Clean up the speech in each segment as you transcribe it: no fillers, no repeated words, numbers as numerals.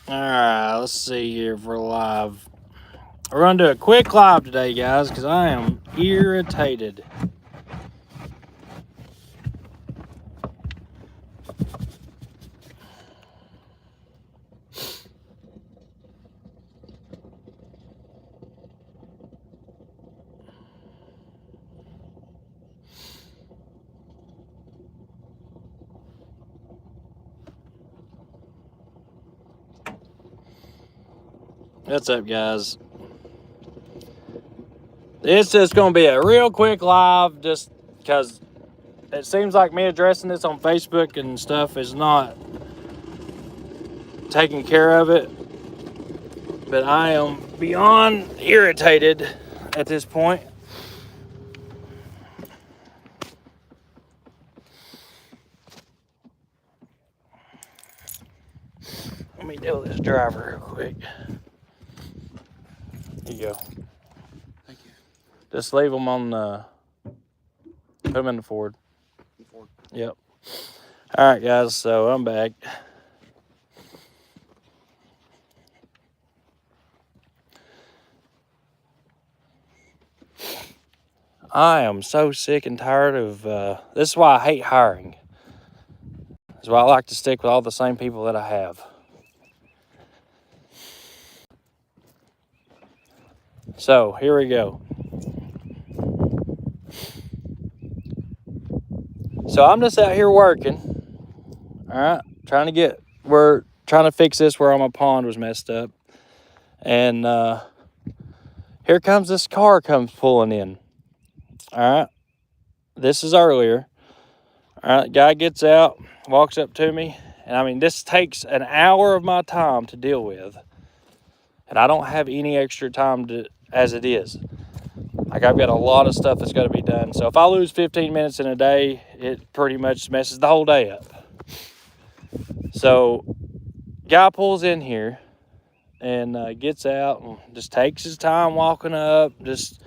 Alright, let's see here for live. We're going to do a quick live today, guys, because I am irritated. What's up, guys? It's just going to be a real quick live just because it seems like me addressing this on Facebook and stuff is not taking care of it. But I am beyond irritated at this point. Let me deal with this driver real quick. Here you go. Thank you. Just leave them on the... Put them in the Ford. Yep. All right, guys, so I'm back. I am so sick and tired of... this is why I hate hiring. This is why I like to stick with all the same people that I have. So, here we go. So, I'm just out here working. All right, we're trying to fix this where my pond was messed up. And here comes this car comes pulling in. All right, this is earlier. All right, guy gets out, walks up to me. And I mean, this takes an hour of my time to deal with. And I don't have any extra time as it is. Like, I've got a lot of stuff that's got to be done. So if I lose 15 minutes in a day, it pretty much messes the whole day up. So guy pulls in here and gets out and just takes his time walking up, just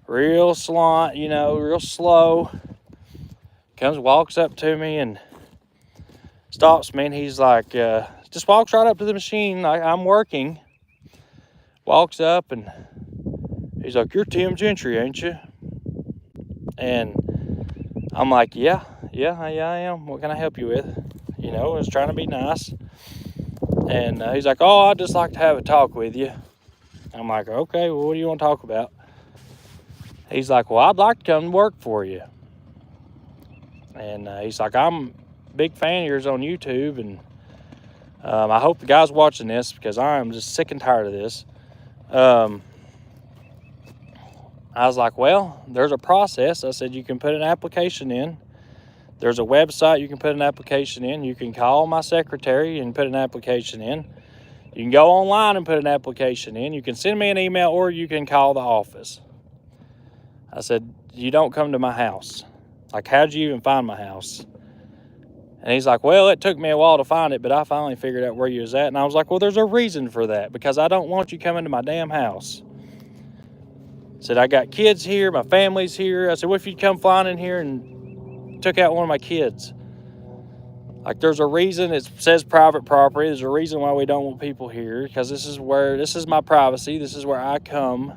real real slow. Walks up to me and stops me, and he's like, just walks right up to the machine like I'm working. Walks up and he's like, "You're Tim Gentry, ain't you?" And I'm like, yeah, I am. What can I help you with? I was trying to be nice. And he's like, "Oh, I'd just like to have a talk with you." I'm like, "Okay, well, what do you want to talk about?" He's like, "Well, I'd like to come to work for you." And he's like, "I'm a big fan of yours on YouTube, and I hope the guy's watching this because I am just sick and tired of this." I was like, "Well, there's a process." I said, "You can put an application in. There's a website you can put an application in. You can call my secretary and put an application in. You can go online and put an application in. You can send me an email, or you can call the office." I said, "You don't come to my house. Like, how'd you even find my house?" And he's like, "Well, it took me a while to find it, but I finally figured out where you was at." And I was like, "Well, there's a reason for that, because I don't want you coming to my damn house." I said, "I got kids here, my family's here." I said, "What if you come flying in here and took out one of my kids?" Like, there's a reason it says private property. There's a reason why we don't want people here, because this is my privacy. This is where I come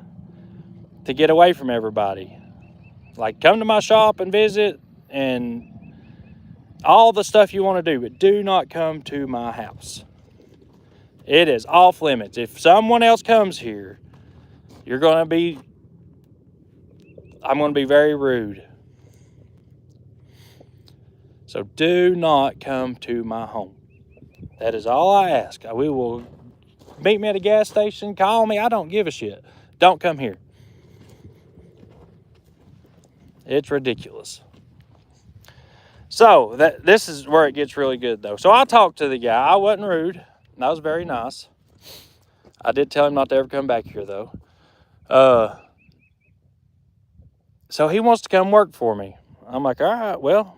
to get away from everybody. Like, come to my shop and visit and all the stuff you want to do, but do not come to my house. It is off limits. If someone else comes here, I'm going to be very rude. So do not come to my home. That is all I ask. We will meet me at a gas station, call me. I don't give a shit. Don't come here. It's ridiculous. So this is where it gets really good, though. So I talked to the guy. I wasn't rude. I was very nice. I did tell him not to ever come back here, though. So he wants to come work for me. I'm like, all right, well,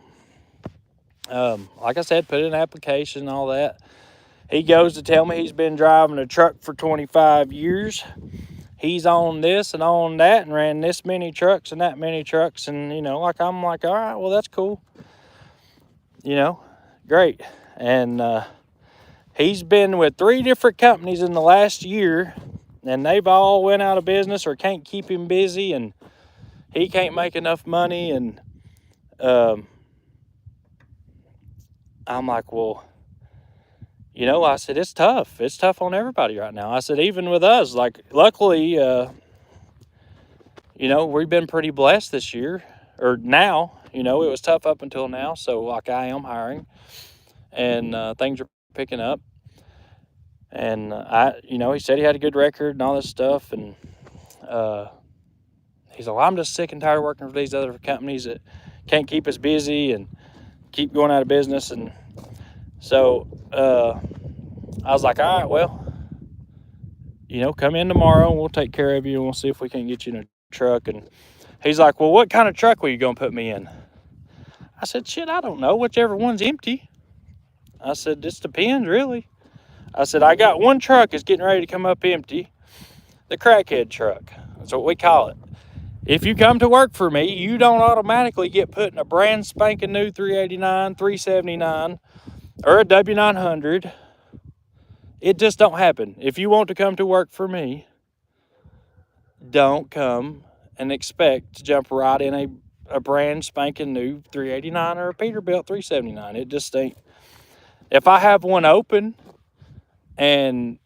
like I said, put in an application and all that. He goes to tell me he's been driving a truck for 25 years. He's on this and on that and ran this many trucks and that many trucks. And, I'm like, all right, well, that's cool. Great. And He's been with 3 different companies in the last year, and they've all went out of business or can't keep him busy, and he can't make enough money. And I'm like, well, you know, I said, it's tough. It's tough on everybody right now. I said, even with us, like, luckily, you know, we've been pretty blessed this year, or now. You know, it was tough up until now. So, like, I am hiring, and things are picking up. And you know, he said he had a good record and all this stuff. And he's like, well, I'm just sick and tired of working for these other companies that can't keep us busy and keep going out of business. And so I was like, all right, well, you know, come in tomorrow and we'll take care of you, and we'll see if we can get you in a truck. And he's like, well, what kind of truck were you going to put me in? I said, shit, I don't know, whichever one's empty. I said, this depends, really. I said, I got one truck that's getting ready to come up empty, the crackhead truck. That's what we call it. If you come to work for me, you don't automatically get put in a brand spanking new 389, 379, or a W900. It just don't happen. If you want to come to work for me, don't come and expect to jump right in a brand spanking new 389 or a Peterbilt 379. It just ain't. If I have one open and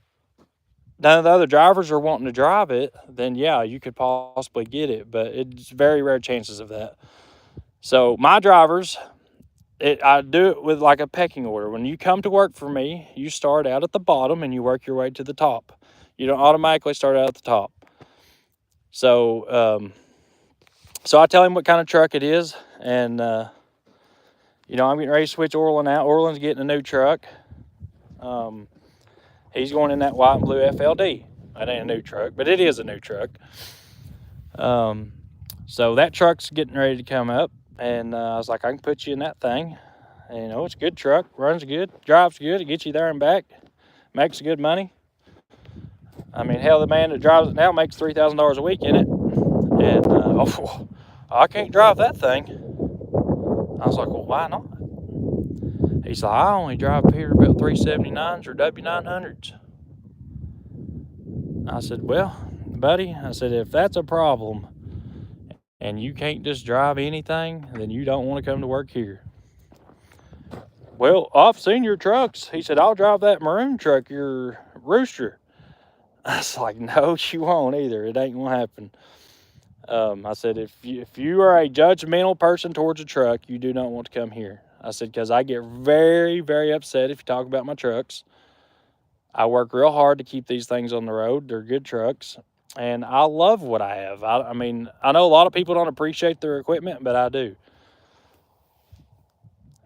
none of the other drivers are wanting to drive it, then yeah, you could possibly get it, but it's very rare chances of that. So my drivers, I do it with like a pecking order. When you come to work for me, you start out at the bottom and you work your way to the top. You don't automatically start out at the top. So, so I tell him what kind of truck it is, and you know, I'm getting ready to switch Orland out. Orland's getting a new truck. He's going in that white and blue FLD. That ain't a new truck, but it is a new truck. So that truck's getting ready to come up, and I was like, I can put you in that thing. And, you know, it's a good truck, runs good, drives good, it gets you there and back, makes good money. I mean, hell, the man that drives it now makes $3,000 a week in it. And I can't drive that thing. I was like, well, why not? He's like, I only drive Peterbilt 379s or W900s. I said, well, buddy, I said, if that's a problem and you can't just drive anything, then you don't want to come to work here. Well, I've seen your trucks. He said, I'll drive that maroon truck, your Rooster. I was like, no, you won't either. It ain't gonna happen. I said, if you are a judgmental person towards a truck, you do not want to come here. I said, because I get very, very upset if you talk about my trucks. I work real hard to keep these things on the road. They're good trucks, and I love what I have. I mean, I know a lot of people don't appreciate their equipment, but I do.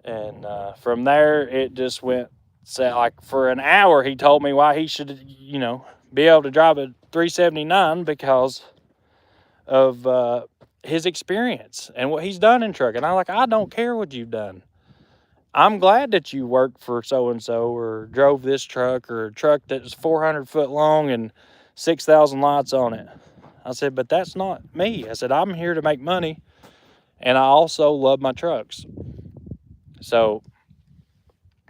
And from there, it just went, so like for an hour, he told me why he should, you know, be able to drive a 379 because of his experience and what he's done in trucking. I'm like, I don't care what you've done. I'm glad that you worked for so-and-so or drove this truck or a truck that's 400 foot long and 6,000 lights on it. I said, but that's not me. I said, I'm here to make money, and I also love my trucks. So,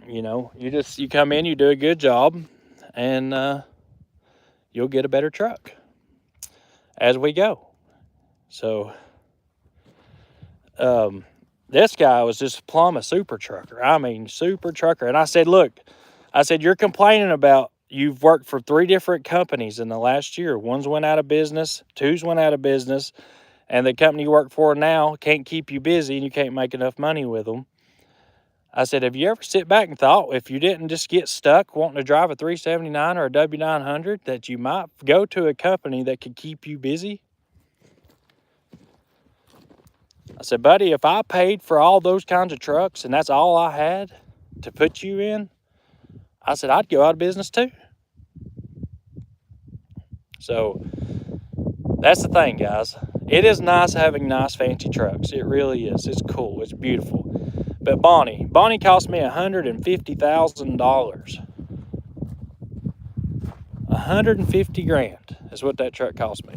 you know, you come in, you do a good job, and you'll get a better truck as we go. So, this guy was just plumb a super trucker. I mean, super trucker. And I said, look, I said, you're complaining about you've worked for 3 different companies in the last year. One's went out of business, 2's went out of business, and the company you work for now can't keep you busy and you can't make enough money with them. I said, have you ever sit back and thought if you didn't just get stuck wanting to drive a 379 or a W900 that you might go to a company that could keep you busy? I said, buddy, if I paid for all those kinds of trucks and that's all I had to put you in, I said, I'd go out of business too. So that's the thing, guys. It is nice having nice fancy trucks. It really is. It's cool. It's beautiful. But Bonnie cost me $150,000. $150,000 is what that truck cost me.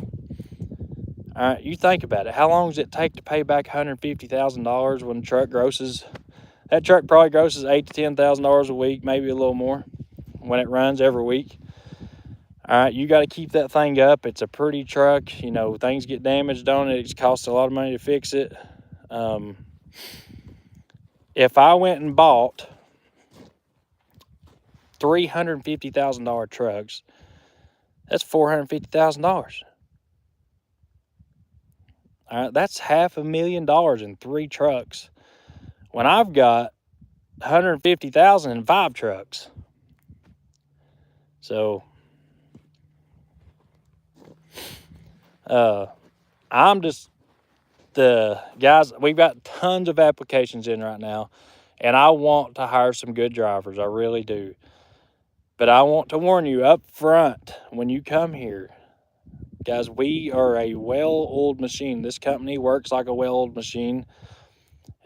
All right, you think about it. How long does it take to pay back $150,000 when the truck grosses? That truck probably grosses $8,000 to $10,000 a week, maybe a little more. when it runs every week. All right, you got to keep that thing up. It's a pretty truck. You know, things get damaged on it. It costs a lot of money to fix it. If I went and bought $350,000 trucks, that's $450,000. All right, that's $500,000 in 3 trucks. When I've got $150,000 in 5 trucks. So I'm just the guys, we've got tons of applications in right now, and I want to hire some good drivers. I really do. But I want to warn you up front when you come here, guys, we are a well-oiled machine. This company works like a well-oiled machine.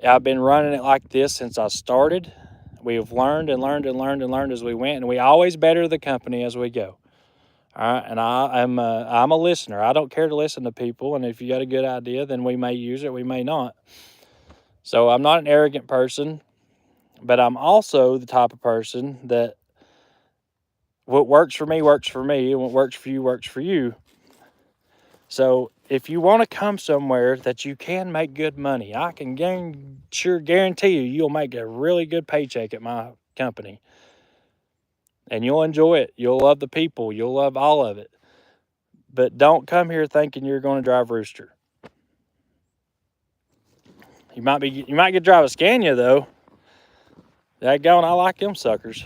I've been running it like this since I started. We have learned and learned and learned and learned as we went, and we always better the company as we go. All right, and I'm a listener. I don't care to listen to people, and if you got a good idea, then we may use it, we may not. So I'm not an arrogant person, but I'm also the type of person that what works for me, and what works for you, works for you. So if you want to come somewhere that you can make good money, I can guarantee you'll make a really good paycheck at my company. And you'll enjoy it. You'll love the people. You'll love all of it. But don't come here thinking you're going to drive Rooster. You might get to drive a Scania though. Daggone, I like them suckers.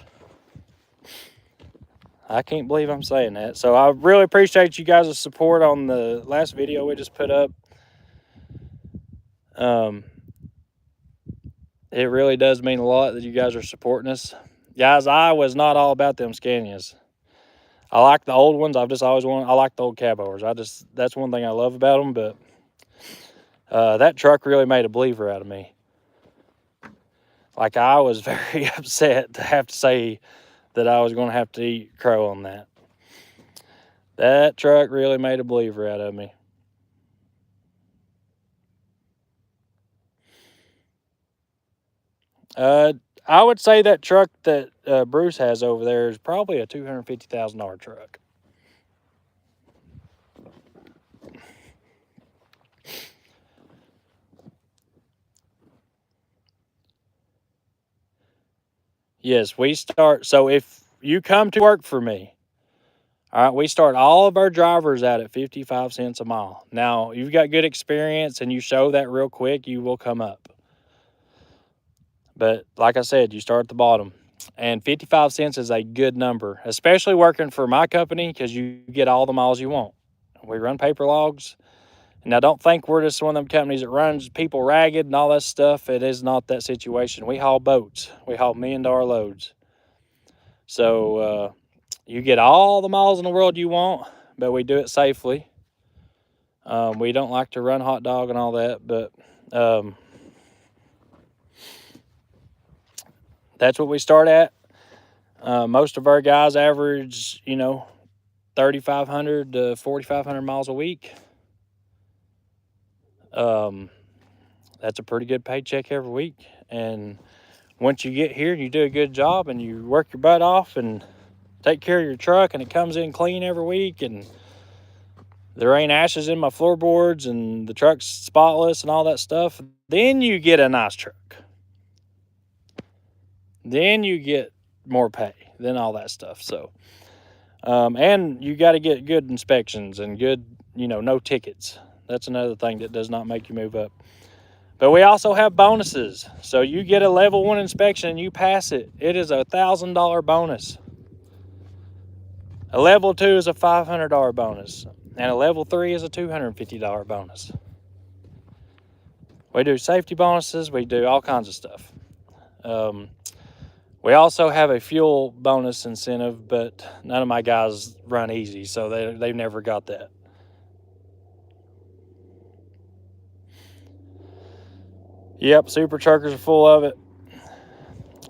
I can't believe I'm saying that. So I really appreciate you guys' support on the last video we just put up. It really does mean a lot that you guys are supporting us. Guys, I was not all about them Scanias. I like the old ones. I've just always I like the old cab overs. That's one thing I love about them, but that truck really made a believer out of me. Like, I was very upset to have to say that I was going to have to eat crow on that. That truck really made a believer out of me. I would say that truck that Bruce has over there is probably a $250,000 truck. Yes, we start. So if you come to work for me, all right, we start all of our drivers out at 55 cents a mile. Now, you've got good experience and you show that real quick, you will come up. But like I said, you start at the bottom. And 55 cents is a good number, especially working for my company, because you get all the miles you want. We run paper logs. Now, don't think we're just one of them companies that runs people ragged and all that stuff. It is not that situation. We haul boats. We haul $1 million loads. So you get all the miles in the world you want, but we do it safely. We don't like to run hot dog and all that, but that's what we start at. Most of our guys average, 3,500 to 4,500 miles a week. That's a pretty good paycheck every week. And once you get here and you do a good job and you work your butt off and take care of your truck and it comes in clean every week and there ain't ashes in my floorboards and the truck's spotless and all that stuff, then you get a nice truck. Then you get more pay than all that stuff. So, and you got to get good inspections and good, no tickets. That's another thing that does not make you move up. But we also have bonuses. So you get a level 1 inspection and you pass it. It is a $1,000 bonus. A level 2 is a $500 bonus. And a level 3 is a $250 bonus. We do safety bonuses. We do all kinds of stuff. We also have a fuel bonus incentive, but none of my guys run easy, so they've never got that. Yep, super truckers are full of it.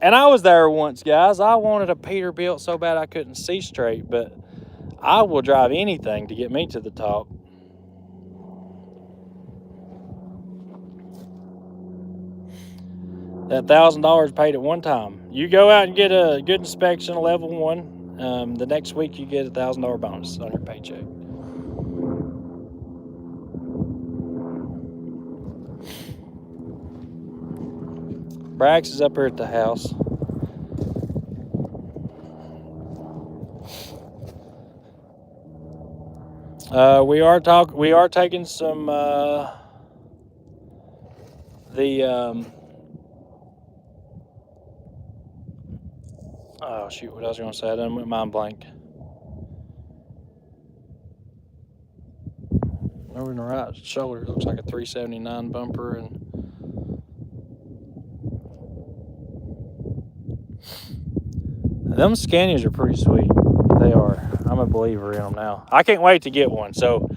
And I was there once, guys. I wanted a Peterbilt so bad I couldn't see straight, but I will drive anything to get me to the top. That $1,000 paid at one time. You go out and get a good inspection, a level 1. The next week you get a $1,000 bonus on your paycheck. Brax is up here at the house. We are taking some oh shoot, what I was gonna say, I done went mind blank. Over in the right shoulder, it looks like a 379 bumper, and them Scanias are pretty sweet. They are. I'm a believer in them now. I can't wait to get one. So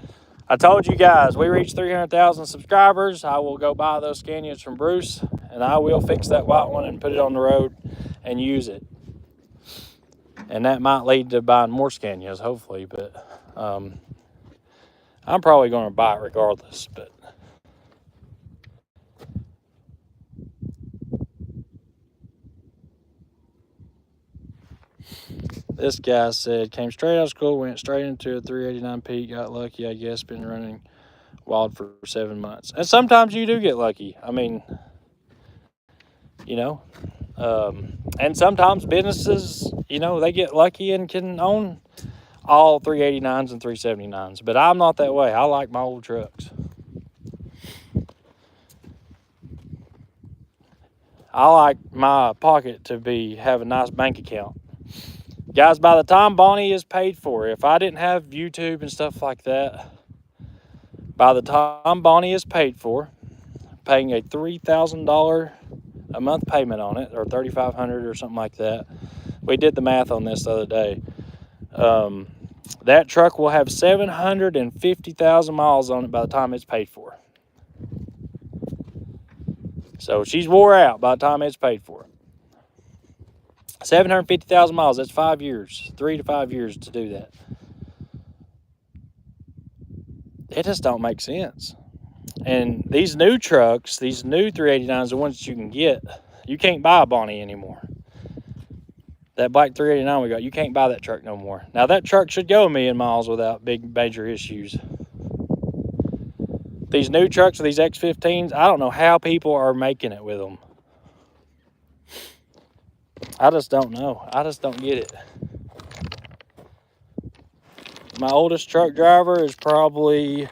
I told you guys, we reached 300,000 subscribers. I will go buy those Scanias from Bruce, and I will fix that white one and put it on the road and use it. And that might lead to buying more Scanias, hopefully. But I'm probably going to buy it regardless. But this guy said, came straight out of school, went straight into a 389 peak, got lucky, I guess, been running wild for 7 months. And sometimes you do get lucky. I mean, you know, and sometimes businesses, you know, they get lucky and can own all 389s and 379s. But I'm not that way. I like my old trucks. I like my pocket to have a nice bank account. Guys, by the time Bonnie is paid for, if I didn't have YouTube and stuff like that, by the time Bonnie is paid for, paying a $3,000 a month payment on it, or $3,500 or something like that. We did the math on this the other day. That truck will have 750,000 miles on it by the time it's paid for. So she's wore out by the time it's paid for. 750,000 miles, that's 5 years, 3 to 5 years to do that. It just don't make sense. And these new trucks, these new 389s, the ones that you can get, you can't buy a Bonnie anymore. That black 389 we got, you can't buy that truck no more. Now that truck should go 1,000,000 miles without big major issues. These new trucks with these X15s, I don't know how people are making it with them. I just don't know. I just don't get it. My oldest truck driver is probably,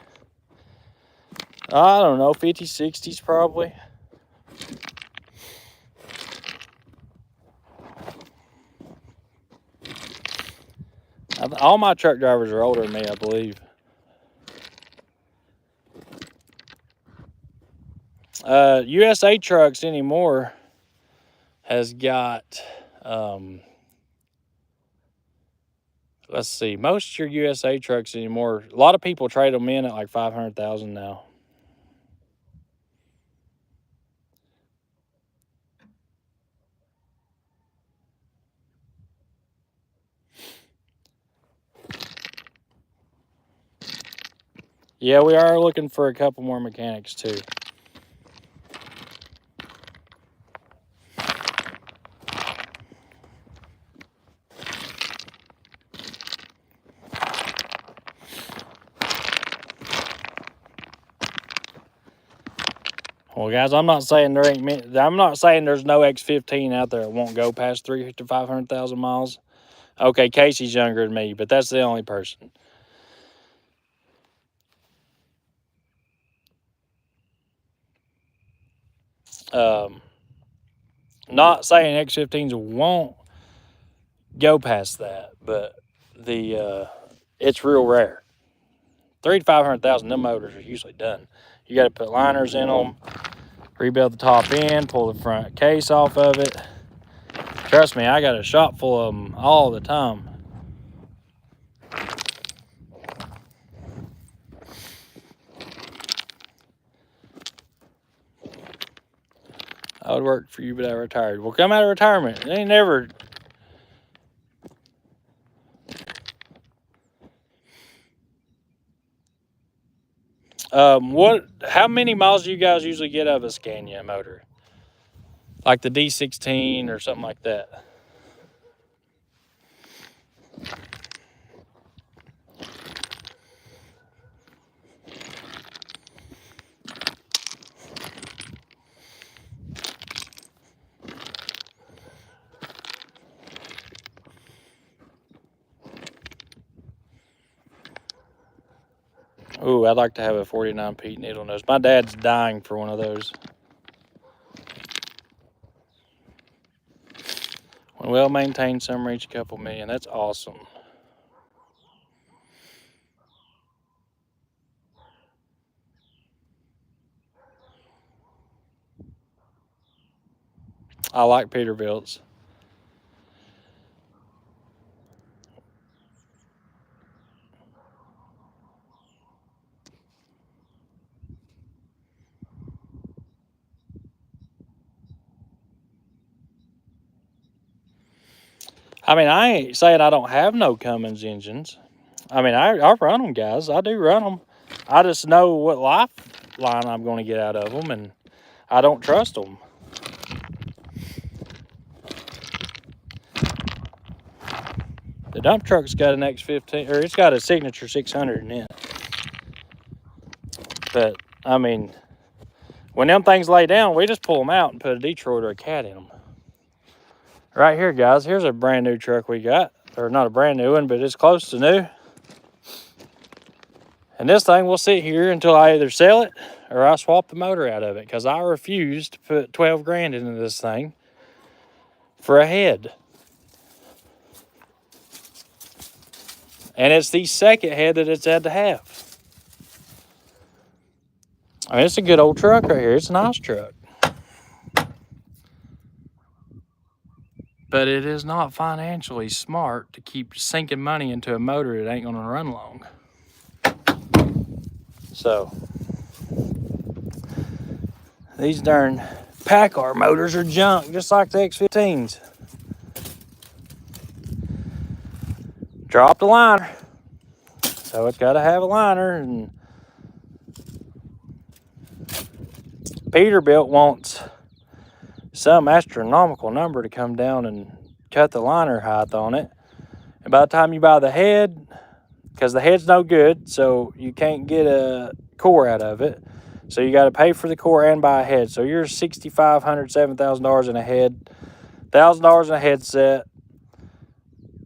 I don't know, 50s, 60s probably. All my truck drivers are older than me, I believe. USA Trucks anymore has got, let's see, most of your USA Trucks anymore, a lot of people trade them in at like 500,000 now. Yeah, we are looking for a couple more mechanics too. Well, guys, I'm not saying there's no X15 out there that won't go past 300,000 to 500,000 miles. Okay, Casey's younger than me, but that's the only person. Not saying X15s won't go past that, but it's real rare. 300,000 to 500,000, them motors are usually done. You got to put liners in them, rebuild the top end, pull the front case off of it. Trust me, I got a shop full of them all the time. I would work for you, but I retired. Well, come out of retirement. It ain't never. How many miles do you guys usually get out of a Scania motor? like the D16 or something like that. Ooh, I'd like to have a 49 Pete needle nose. My dad's dying for one of those. When well maintained, some reach a couple million. That's awesome. I like Peterbilt's. I mean, I ain't saying I don't have no Cummins engines. I mean, I run them, guys. I do run them. I just know what lifeline I'm going to get out of them, and I don't trust them. The dump truck's got an X15, or it's got a Signature 600 in it. But, I mean, when them things lay down, we just pull them out and put a Detroit or a Cat in them. Right here, guys, here's a brand new truck we got. Or not a brand new one, but it's close to new. And this thing will sit here until I either sell it or I swap the motor out of it, because I refuse to put 12 grand into this thing for a head. And it's the second head that it's had to have. I mean, it's a good old truck right here. It's a nice truck. But it is not financially smart to keep sinking money into a motor that ain't going to run long. So, these darn PACCAR motors are junk, just like the X15s. Dropped a liner. So it's got to have a liner. And Peterbilt wants some astronomical number to come down and cut the liner height on it. And by the time you buy the head, because the head's no good, so you can't get a core out of it. So you got to pay for the core and buy a head. So you're $6,500, $7,000 in a head, $1,000 in a headset.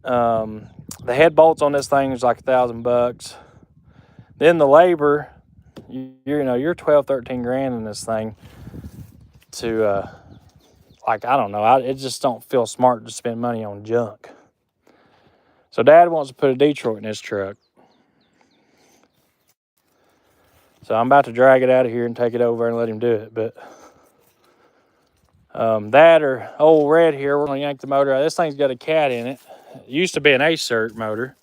The head bolts on this thing is like $1,000. Then the labor, you're 12, 13 grand in this thing to, like, I don't know. It just don't feel smart to spend money on junk. So Dad wants to put a Detroit in his truck. So I'm about to drag it out of here and take it over and let him do it. But that or old Red here, we're going to yank the motor out. This thing's got a Cat in it. It used to be an Acert motor.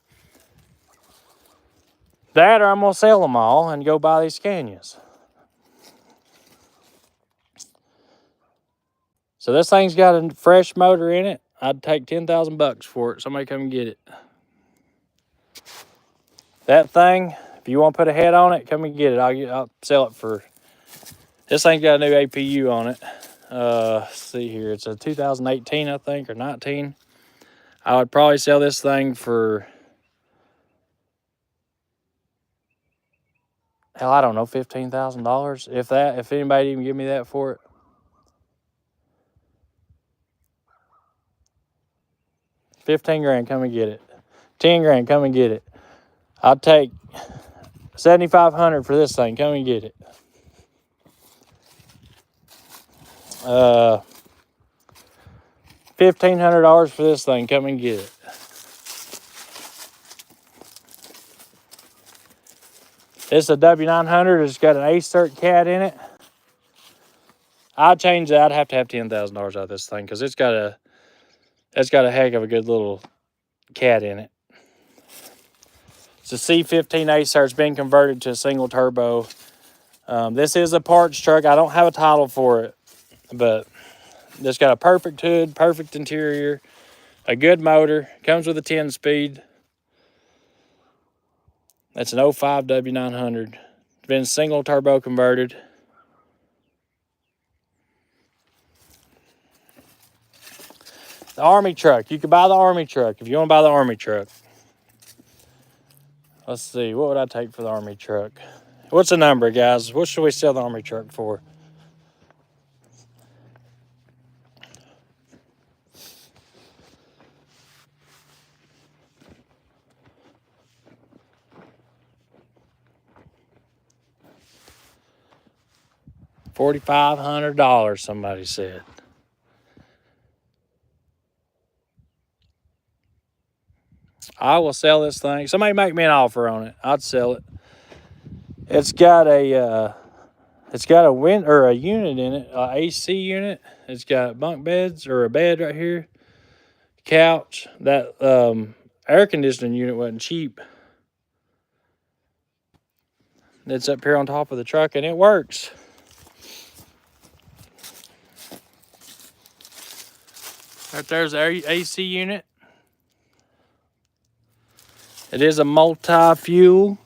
That or I'm going to sell them all and go buy these Scanias. So this thing's got a fresh motor in it. I'd take $10,000 for it. Somebody come and get it. That thing, if you want to put a head on it, come and get it. I'll sell it for... This thing's got a new APU on it. Let's see here. It's a 2018, I think, or 19. I would probably sell this thing for... Hell, I don't know, $15,000. If that, if anybody even give me that for it. $15 grand, come and get it. 10 grand, come and get it. I'll take $7,500 for this thing. Come and get it. $1,500 for this thing. Come and get it. It's a W900. It's got an Acert Cat in it. I'd change that. I'd have to have $10,000 out of this thing because it's got a heck of a good little Cat in it. It's a C15 Acert. It's been converted to a single turbo. This is a parts truck. I don't have a title for it, but it's got a perfect hood, perfect interior, a good motor. Comes with a 10-speed. That's an 05 W900. It's been single turbo converted. The Army truck. You could buy the Army truck if you want to buy the Army truck. Let's see. What would I take for the Army truck? What's the number, guys? What should we sell the Army truck for? $4,500, somebody said. I will sell this thing. Somebody make me an offer on it. I'd sell it. It's got a unit in it, a AC unit. It's got bunk beds or a bed right here, couch. That air conditioning unit wasn't cheap. It's up here on top of the truck, and it works. Right there's the AC unit. It is a multi-fuel.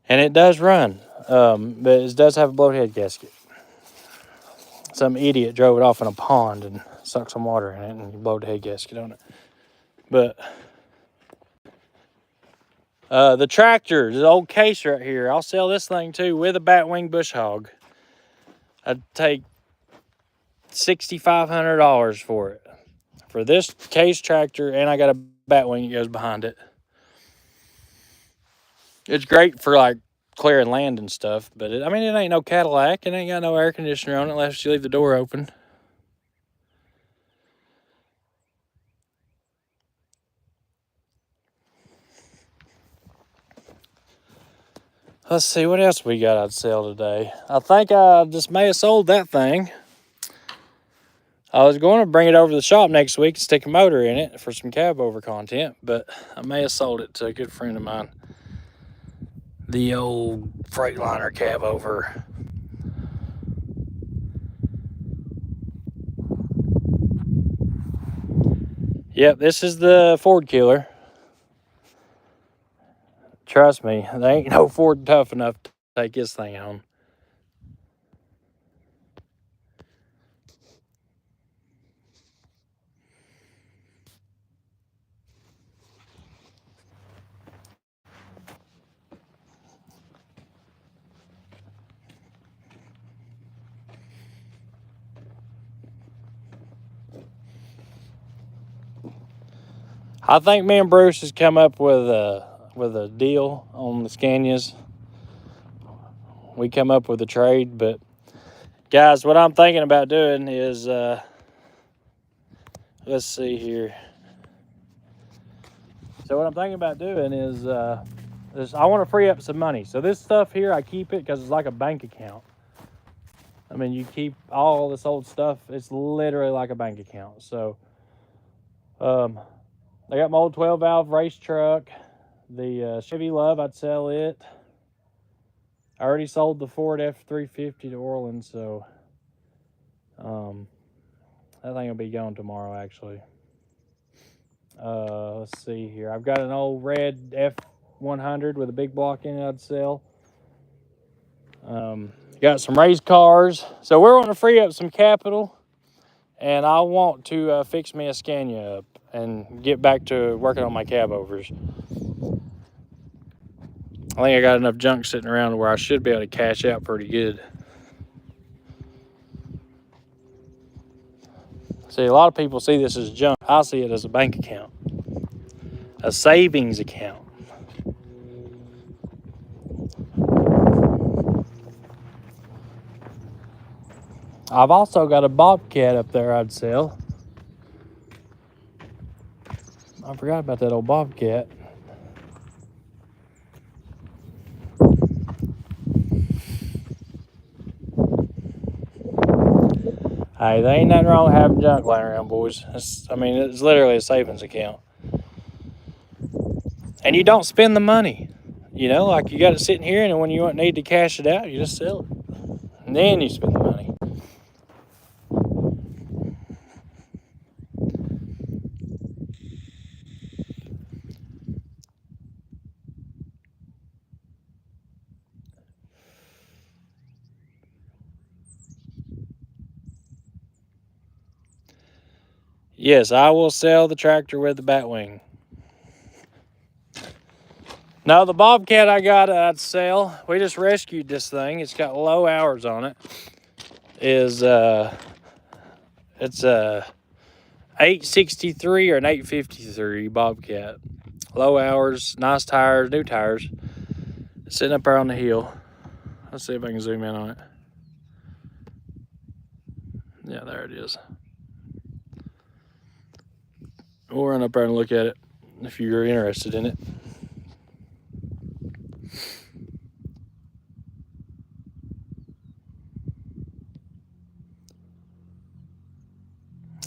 And it does run, but it does have a bloated head gasket. Some idiot drove it off in a pond and sucked some water in it and blowed the head gasket on it. But the tractor, the old case right here, I'll sell this thing too with a batwing bush hog. I'd take $6,500 for it. For this case tractor, and I got a batwing that goes behind it. It's great for like clearing land and stuff, but it ain't no Cadillac. It ain't got no air conditioner on it unless you leave the door open. Let's see, what else we got I'd sell today. I think I just may have sold that thing. I was going to bring it over to the shop next week and stick a motor in it for some cab over content, but I may have sold it to a good friend of mine. The old Freightliner cab over. Yep, this is the Ford killer. Trust me, there ain't no Ford tough enough to take this thing on. I think me and Bruce has come up with a deal on the Scanias. We come up with a trade, but guys, what I'm thinking about doing is let's see here. So what I'm thinking about doing is I want to free up some money. So this stuff here, I keep it because it's like a bank account. I mean, you keep all this old stuff. It's literally like a bank account. So I got my old 12-valve race truck. The Chevy Love, I'd sell it. I already sold the Ford F-350 to Orland, so that thing will be gone tomorrow, actually. Let's see here. I've got an old red F-100 with a big block in it I'd sell. Got some race cars. So we're wanting to free up some capital, and I want to fix me a Scania up and get back to working on my cab overs. I think I got enough junk sitting around where I should be able to cash out pretty good. See, a lot of people see this as junk. I see it as a bank account, a savings account. I've also got a Bobcat up there I'd sell. I forgot about that old Bobcat. Hey, there ain't nothing wrong with having junk laying around, boys. It's literally a savings account. And you don't spend the money. You know, like you got it sitting here, and when you need to cash it out, you just sell it. And then you spend the money. Yes, I will sell the tractor with the Batwing. No, the Bobcat I got I'd sell. We just rescued this thing. It's got low hours on it. It's a 863 or an 853 Bobcat. Low hours, nice tires, new tires. Sitting up there on the hill. Let's see if I can zoom in on it. Yeah, there it is. We'll run up there and look at it if you're interested in it.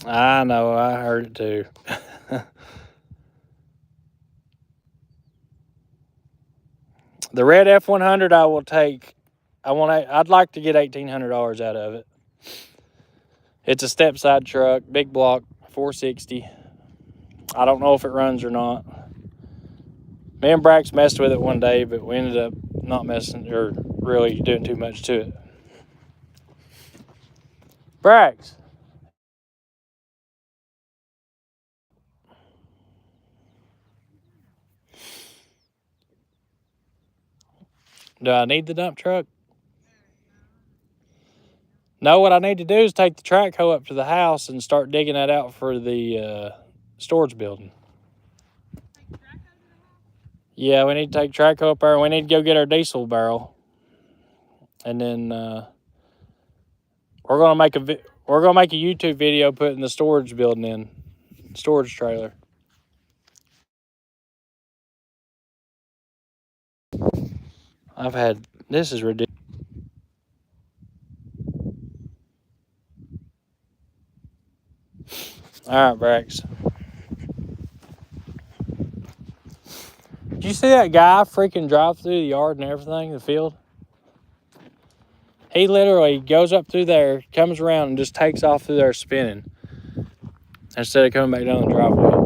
I know, I heard it too. The red F100 I will take. I'd like to get $1,800 out of it. It's a step side truck, big block, 460. I don't know if it runs or not. Me and Brax messed with it one day, but we ended up not messing or really doing too much to it. Brax. Do I need the dump truck? No, what I need to do is take the track hoe up to the house and start digging that out for the storage building. Yeah, we need to take track hoe up there, and we need to go get our diesel barrel. And then we're gonna make a YouTube video putting the storage building in, storage trailer. This is ridiculous. All right, Brax. Did you see that guy freaking drive through the yard and everything, the field? He literally goes up through there, comes around, and just takes off through there spinning instead of coming back down the driveway.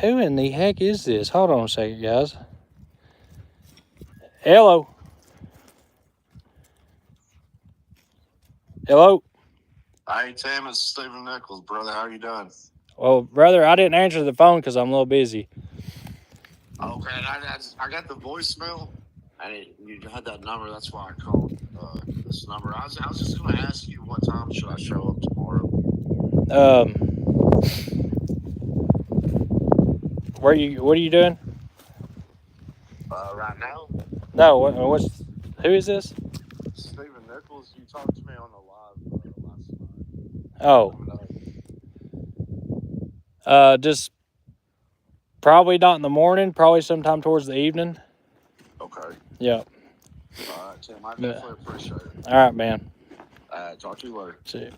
Who in the heck is this? Hold on a second, guys. Hello. Hello. Hey, Tim, it's Stephen Nichols, brother. How are you doing? Well, brother, I didn't answer the phone because I'm a little busy. Okay, I got the voicemail, and you had that number. That's why I called this number. I was just going to ask you, what time should I show up tomorrow? What are you doing? Right now? No, who is this? Stephen Nichols. You talked to me on the live last night. Oh. Just probably not in the morning, probably sometime towards the evening. Okay. Yep. All right, Tim, I definitely appreciate it. All right, man. Talk to you later. See you.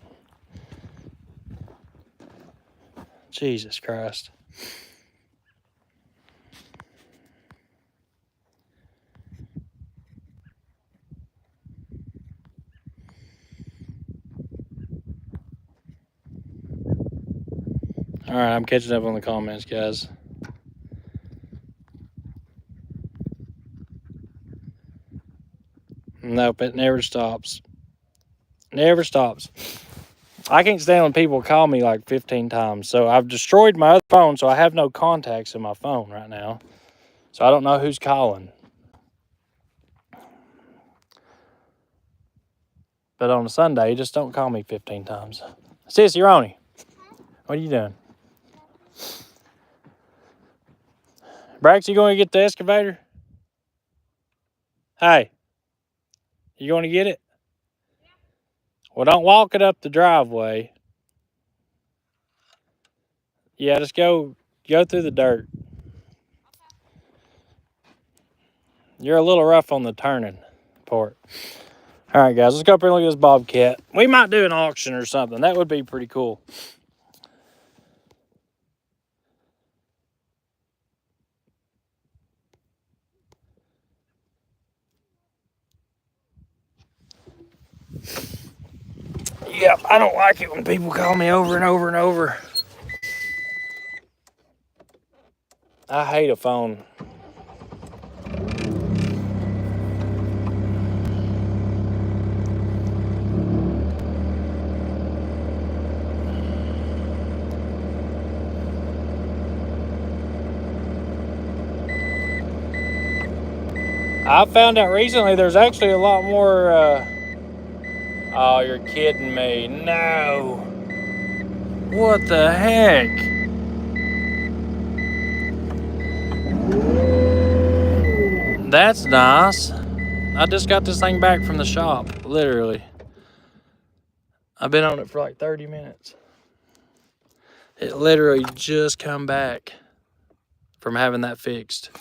Jesus Christ. All right, I'm catching up on the comments, guys. Nope, it never stops. Never stops. I can't stand when people call me like 15 times. So I've destroyed my other phone, so I have no contacts in my phone right now. So I don't know who's calling. But on a Sunday, just don't call me 15 times. Sissy Ronnie, what are you doing? Brax, you going to get the excavator? Hey, you going to get it? Well, don't walk it up the driveway. Yeah, just go through the dirt. You're a little rough on the turning part. All right, guys, let's go up here and look at this Bobcat. We might do an auction or something. That would be pretty cool. Yep, I don't like it when people call me over and over and over. I hate a phone. I found out recently there's actually a lot more, oh, you're kidding me. No. What the heck? That's nice. I just got this thing back from the shop, literally. I've been on it for like 30 minutes. It literally just come back from having that fixed.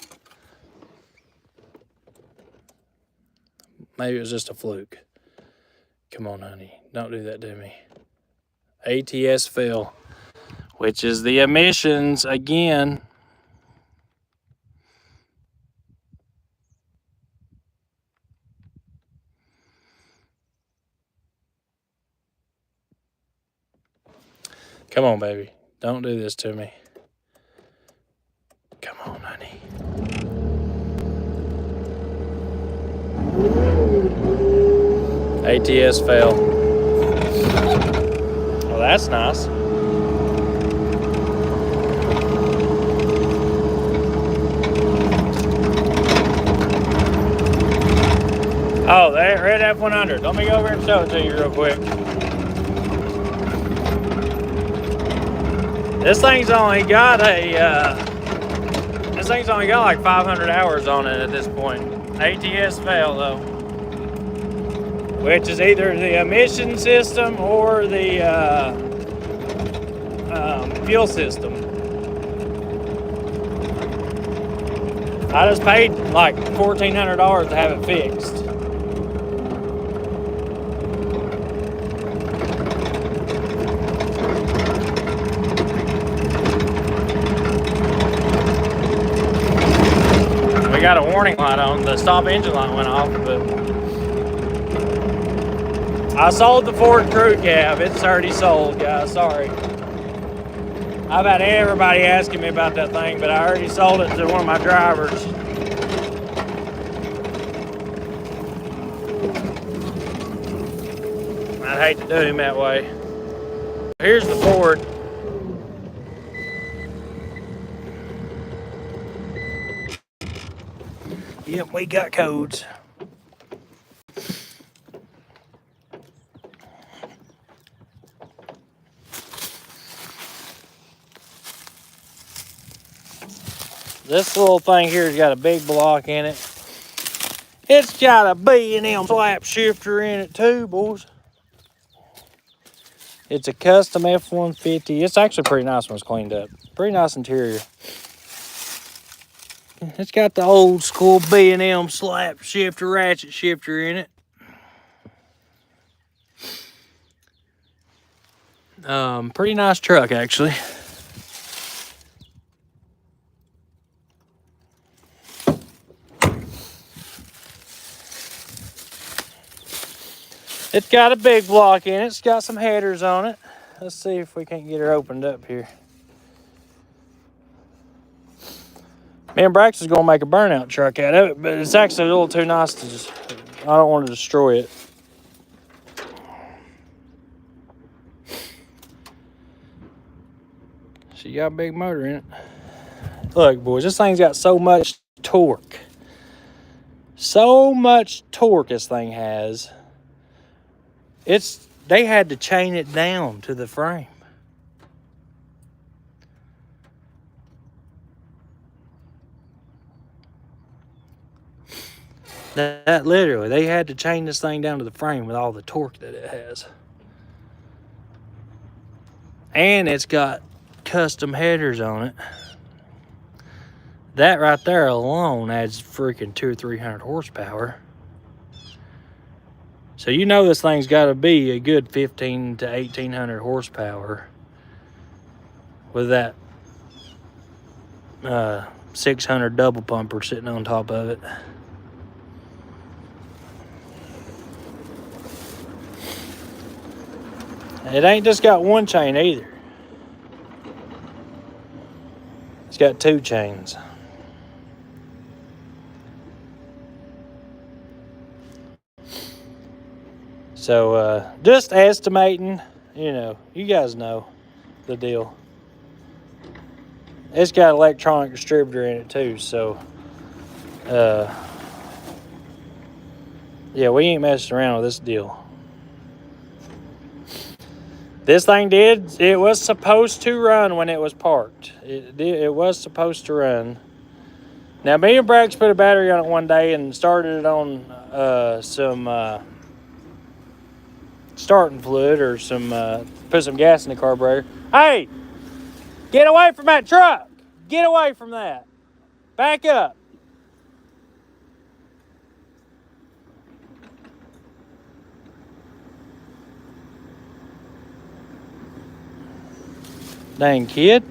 Maybe it was just a fluke. Come on, honey. Don't do that to me. ATS fail, which is the emissions again. Come on, baby. Don't do this to me. Come on, honey. ATS fail. Well, that's nice. Oh, there, red F100. Let me go over and show it to you real quick. This thing's only got like 500 hours on it at this point. ATS fail though, which is either the emission system or the fuel system. I just paid like $1,400 to have it fixed. We got a warning light on. The stop engine light went off, but I sold the Ford crew cab. It's already sold, guys. Sorry. I've had everybody asking me about that thing, but I already sold it to one of my drivers. I'd hate to do him that way. Here's the Ford. Yep, we got codes. This little thing here's got a big block in it. It's got a B&M slap shifter in it too, boys. It's a custom F-150. It's actually pretty nice when it's cleaned up. Pretty nice interior. It's got the old school B&M slap shifter, ratchet shifter in it. Pretty nice truck, actually. It's got a big block in it. It's got some headers on it. Let's see if we can't get her opened up here. Me and Braxton's gonna make a burnout truck out of it, but it's actually a little too nice to just, I don't want to destroy it. She got a big motor in it. Look, boys, this thing's got so much torque. So much torque this thing has. They had to chain it down to the frame. That literally, they had to chain this thing down to the frame with all the torque that it has. And it's got custom headers on it. That right there alone adds freaking 200 or 300 horsepower. So you know this thing's got to be a good 15 to 1800 horsepower with that 600 double pumper sitting on top of it. It ain't just got one chain either. It's got two chains. So just estimating, you know, you guys know the deal. It's got an electronic distributor in it too, so Yeah, we ain't messing around with this deal. This thing it was supposed to run when it was parked. It was supposed to run. Now, me and Brax put a battery on it one day and started it on some starting fluid or put some gas in the carburetor. Hey, get away from that truck. Get away from that. Back up. Dang kid.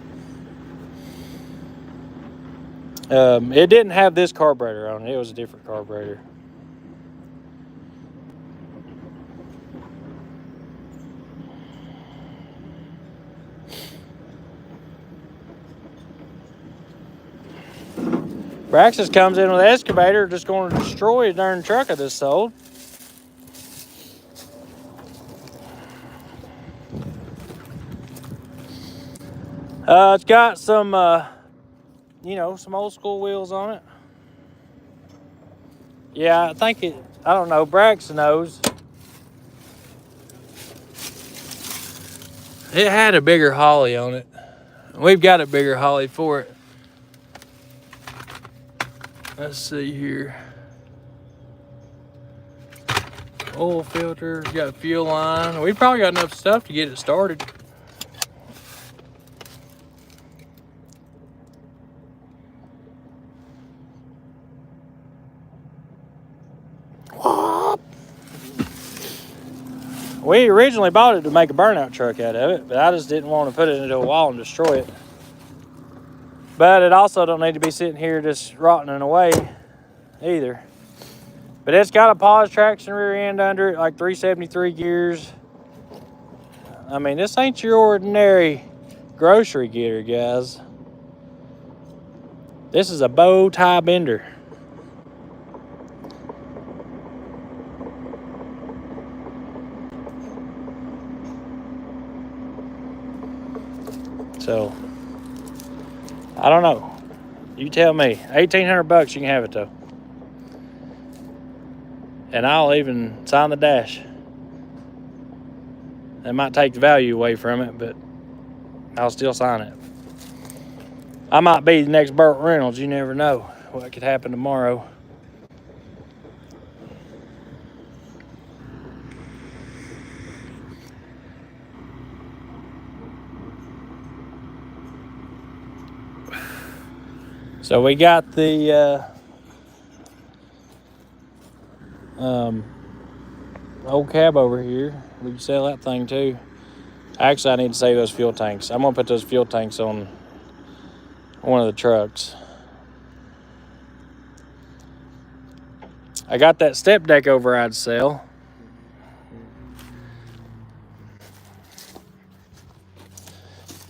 It didn't have this carburetor on it. It was a different carburetor. Braxton comes in with an excavator, just going to destroy a darn truck I just sold. It's got some, some old school wheels on it. Yeah, I don't know, Braxton knows. It had a bigger Holly on it. We've got a bigger Holly for it. Let's see here. Oil filter, got a fuel line. We probably got enough stuff to get it started. We originally bought it to make a burnout truck out of it, but I just didn't want to put it into a wall and destroy it. But it also don't need to be sitting here just rotting away either. But it's got a polished traction rear end under it, like 373 gears. I mean, this ain't your ordinary grocery getter, guys. This is a bow tie bender. So, I don't know. You tell me. $1,800, you can have it though. And I'll even sign the dash. That might take the value away from it, but I'll still sign it. I might be the next Burt Reynolds. You never know what could happen tomorrow. So we got the old cab over here. We can sell that thing too. Actually, I need to save those fuel tanks. I'm gonna put those fuel tanks on one of the trucks. I got that step deck override to sell.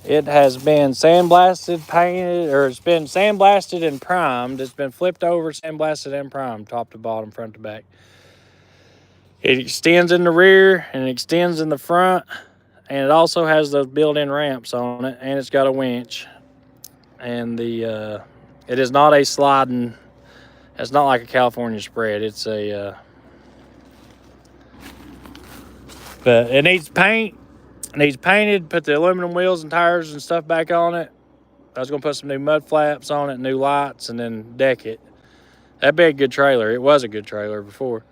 It has been sandblasted, painted, or it's been sandblasted and primed. It's been flipped over, sandblasted and primed, top to bottom, front to back. It extends in the rear and it extends in the front, and it also has those built-in ramps on it, and it's got a winch. And it is not a sliding. It's not like a California spread. It's but it needs paint. It needs painted. Put the aluminum wheels and tires and stuff back on it. I was gonna put some new mud flaps on it, new lights, and then deck it. That'd be a good trailer. It was a good trailer before.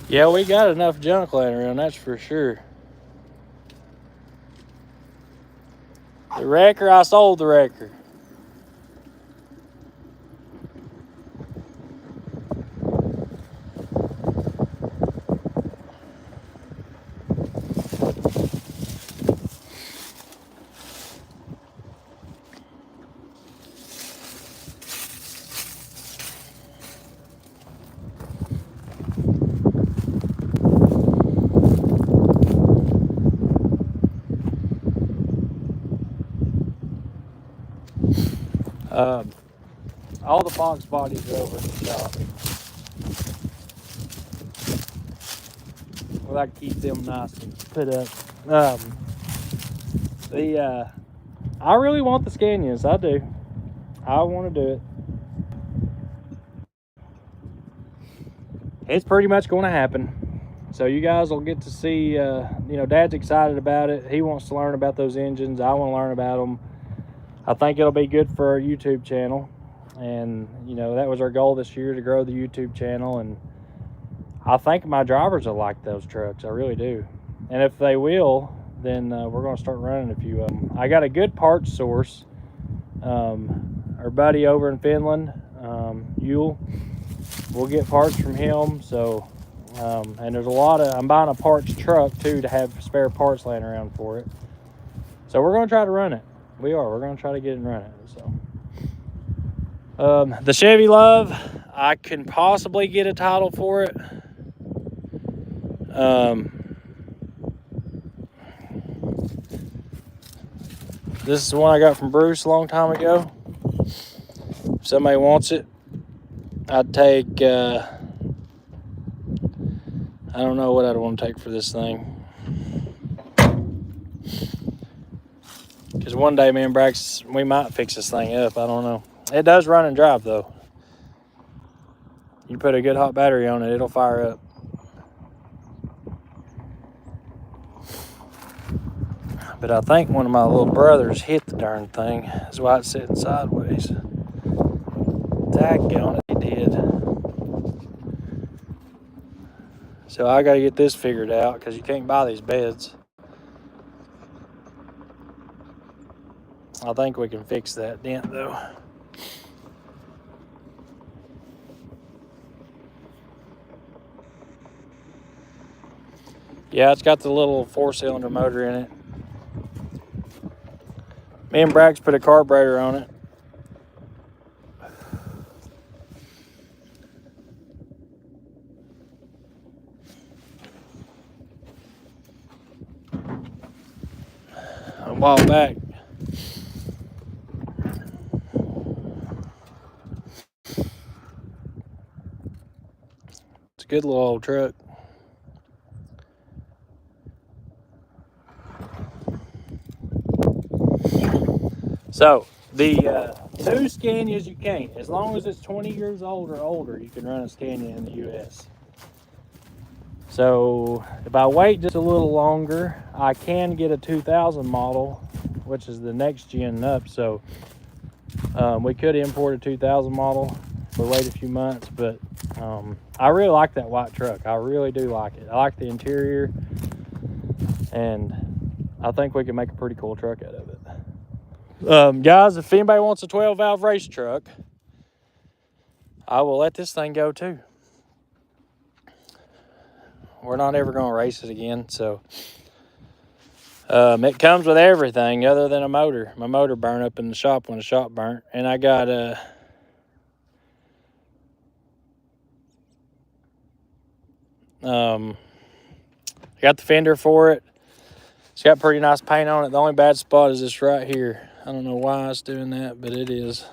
Yeah, we got enough junk laying around, that's for sure. The wrecker, I sold the wrecker. All the box bodies are over in the shop. I like to keep them nice and put up. I really want the Scanias. I do. I want to do it. It's pretty much going to happen. So you guys will get to see, Dad's excited about it. He wants to learn about those engines. I want to learn about them. I think it'll be good for our YouTube channel. And, that was our goal this year, to grow the YouTube channel. And I think my drivers will like those trucks. I really do. And if they will, then we're going to start running a few of them. I got a good parts source. Our buddy over in Finland, Yule, we'll get parts from him. So, and there's I'm buying a parts truck too to have spare parts laying around for it. So we're going to try to run it. We're going to try to get it and run it. So, the Chevy Love, I can possibly get a title for it. This is the one I got from Bruce a long time ago. If somebody wants it, I'd take, I don't know what I'd want to take for this thing. Because one day me and Braxton, we might fix this thing up. I don't know. It does run and drive though. You put a good hot battery on it, it'll fire up. But I think one of my little brothers hit the darn thing. That's why it's sitting sideways. Daggone it, he did. So I got to get this figured out because you can't buy these beds. I think we can fix that dent though. Yeah, it's got the little 4-cylinder motor in it. Me and Brax put a carburetor on it. A while back. It's a good little old truck. So the two Scanias you can't. As long as it's 20 years old or older, you can run a Scania in the U.S. So if I wait just a little longer, I can get a 2000 model, which is the next gen up. So we could import a 2000 model if we wait a few months. But I really like that white truck. I really do like it. I like the interior, and I think we can make a pretty cool truck out of it. Guys, if anybody wants a 12-valve race truck, I will let this thing go too. We're not ever going to race it again, so it comes with everything other than a motor. My motor burned up in the shop when the shop burnt, and I got I got the fender for it. It's got pretty nice paint on it. The only bad spot is this right here. I don't know why it's doing that, but it is.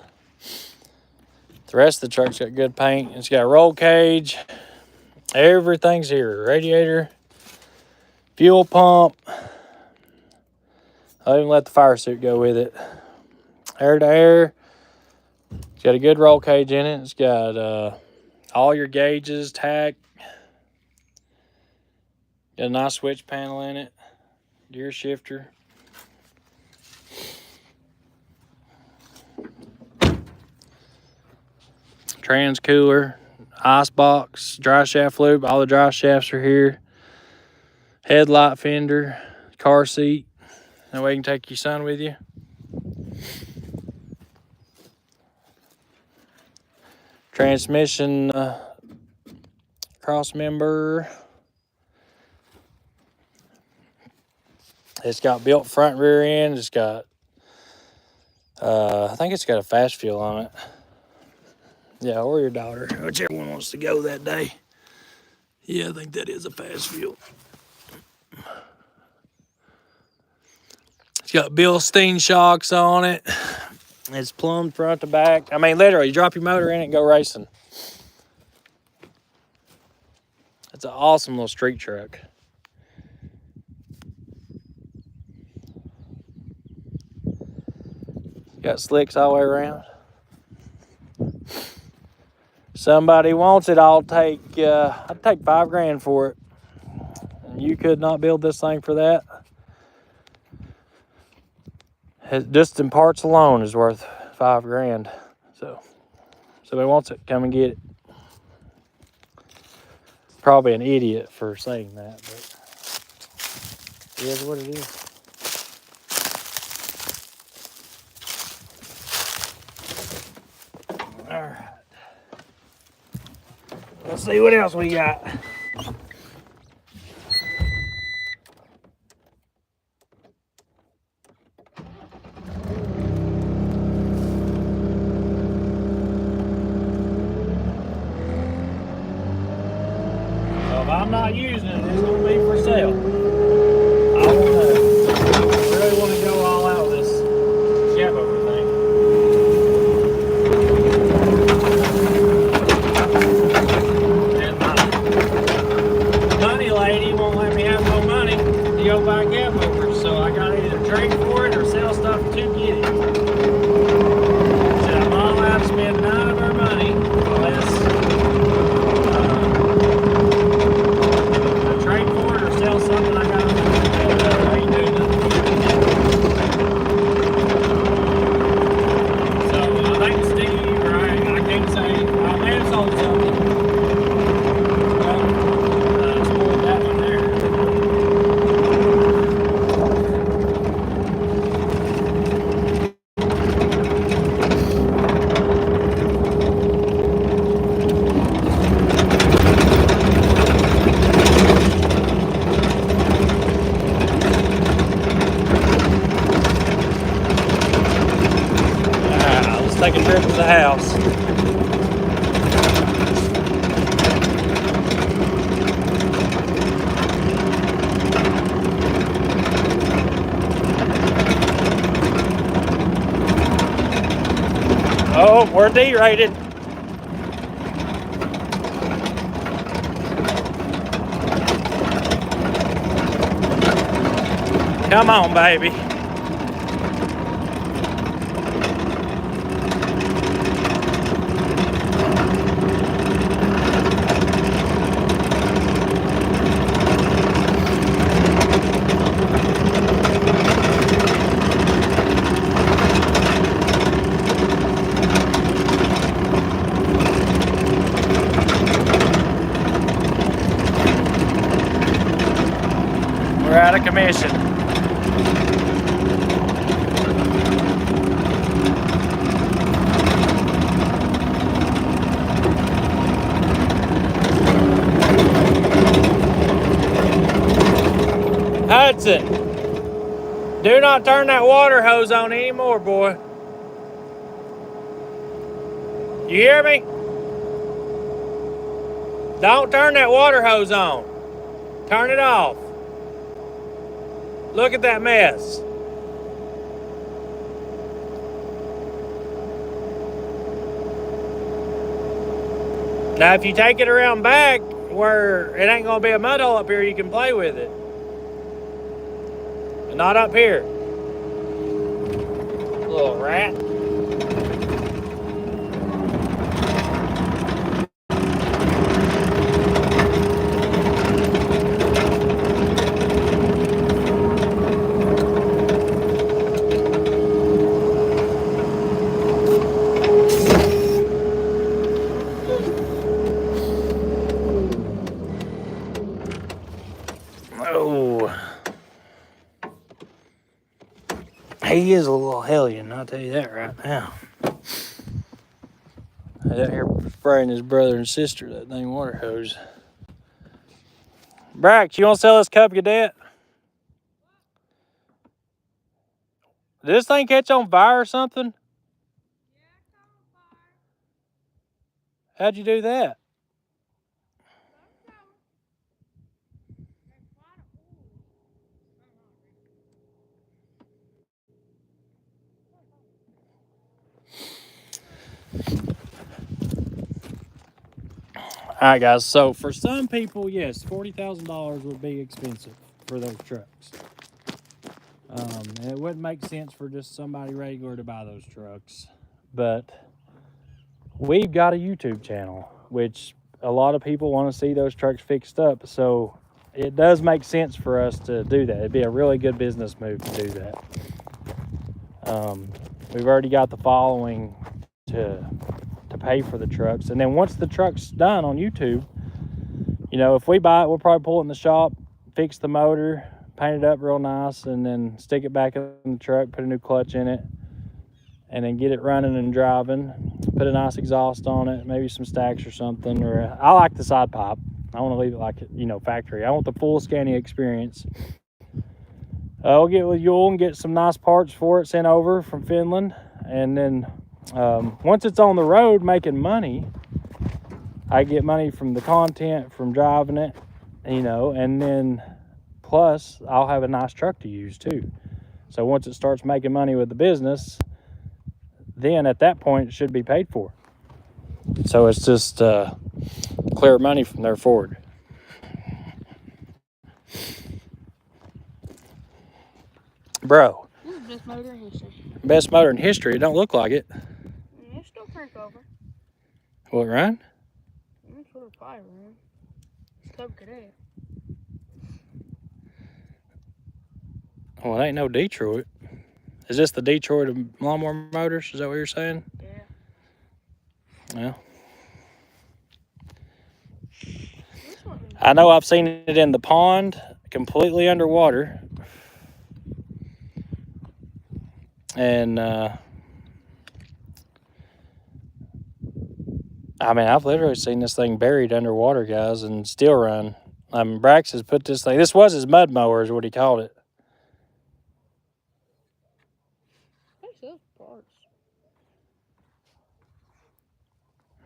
The rest of the truck's got good paint. It's got a roll cage. Everything's here. Radiator, fuel pump. I'll even let the fire suit go with it. Air to air. It's got a good roll cage in it. It's got all your gauges, tack. Got a nice switch panel in it. Gear shifter. Trans cooler, ice box, dry shaft lube. All the dry shafts are here. Headlight fender, car seat. That way you can take your son with you. Transmission cross member. It's got built front and rear end. It's got, I think it's got a fast fuel on it. Yeah, or your daughter, whichever one wants to go that day. Yeah, I think that is a fast fuel. It's got Bilstein shocks on it. It's plumbed front to back. I mean, literally, you drop your motor in it and go racing. It's an awesome little street truck. Got slicks all the way around. Somebody wants it, I'd take $5 grand for it. And you could not build this thing for that. Just in parts alone is worth $5 grand. So somebody wants it, come and get it. Probably an idiot for saying that, but it is what it is. All right. Let's see what else we got. So if I'm not using it, it's going to be for sale. I really want to go all out with this Chevrolet thing. And my money lady won't let me have no money to go buy cab over, so I got to either trade for it or sell stuff to get it. So I'm not allowed to spend none of our money unless I trade for it or sell something. I got to I ain't doing nothing. So I think Steve, or I can't say, I may have sold something. But spoiled that one there. Let's take a trip to the house. Oh, we're derated. Come on, baby. We're out of commission. Hudson, do not turn that water hose on anymore, boy. You hear me? Don't turn that water hose on. Turn it off. Look at that mess. Now, if you take it around back where it ain't gonna be a mud hole up here, you can play with it. But not up here. Little rat. Oh. He is a little hellion, I'll tell you that right now. He's out here spraying his brother and sister, that dang water hose. Brax, you want to sell this Cub Cadet? Did this thing catch on fire or something? How'd you do that? All right, guys. So for some people, yes, $40,000 would be expensive for those trucks. And it wouldn't make sense for just somebody regular to buy those trucks. But we've got a YouTube channel, which a lot of people want to see those trucks fixed up. So it does make sense for us to do that. It'd be a really good business move to do that. We've already got the following to pay for the trucks. And then once the truck's done on YouTube, you know, if we buy it, we'll probably pull it in the shop, fix the motor, paint it up real nice, and then stick it back in the truck, put a new clutch in it, and then get it running and driving. Put a nice exhaust on it, maybe some stacks or something. Or I like the side pipe. I want to leave it like, you know, factory. I want the full Scania experience. We'll get with Yule and get some nice parts for it sent over from Finland. And then once it's on the road making money, I get money from the content, from driving it, you know, and then plus I'll have a nice truck to use too. So once it starts making money with the business, then at that point it should be paid for. So it's just clear money from there forward. Bro. This is the best motor in history. Best motor in history. It don't look like it. It's still crank over. What, Ryan? It's sort of fire, man. It's Cub Cadet. Well, it ain't no Detroit. Is this the Detroit lawnmower motors? Is that what you're saying? Yeah. Well, I know I've seen it in the pond, completely underwater. And, I mean, I've literally seen this thing buried underwater, guys, and still run. I mean, Brax has put this thing, this was his mud mower is what he called it.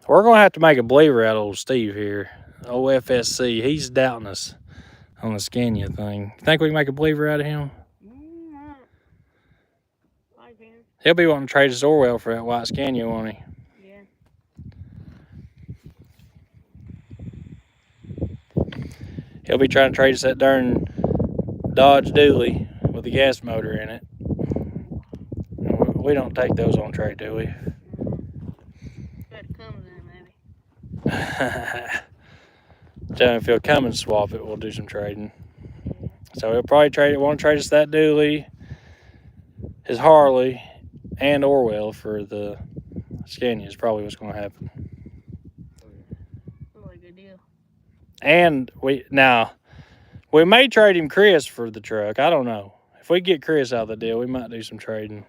We're going to have to make a believer out of old Steve here. OFSC, he's doubting us on the Scania thing. Think we can make a believer out of him? I can. He'll be wanting to trade his Orwell for that white Scania, won't he? Yeah. He'll be trying to trade us that darn Dodge Dually with a gas motor in it. We don't take those on trade, do we? Better come then, maybe. Tell him if he'll come and swap it, we'll do some trading. So he'll probably want to trade us that Dually, his Harley, and Orwell for the Scania is probably what's going to happen. Really good deal. And we may trade him Chris for the truck. I don't know. If we get Chris out of the deal, we might do some trading.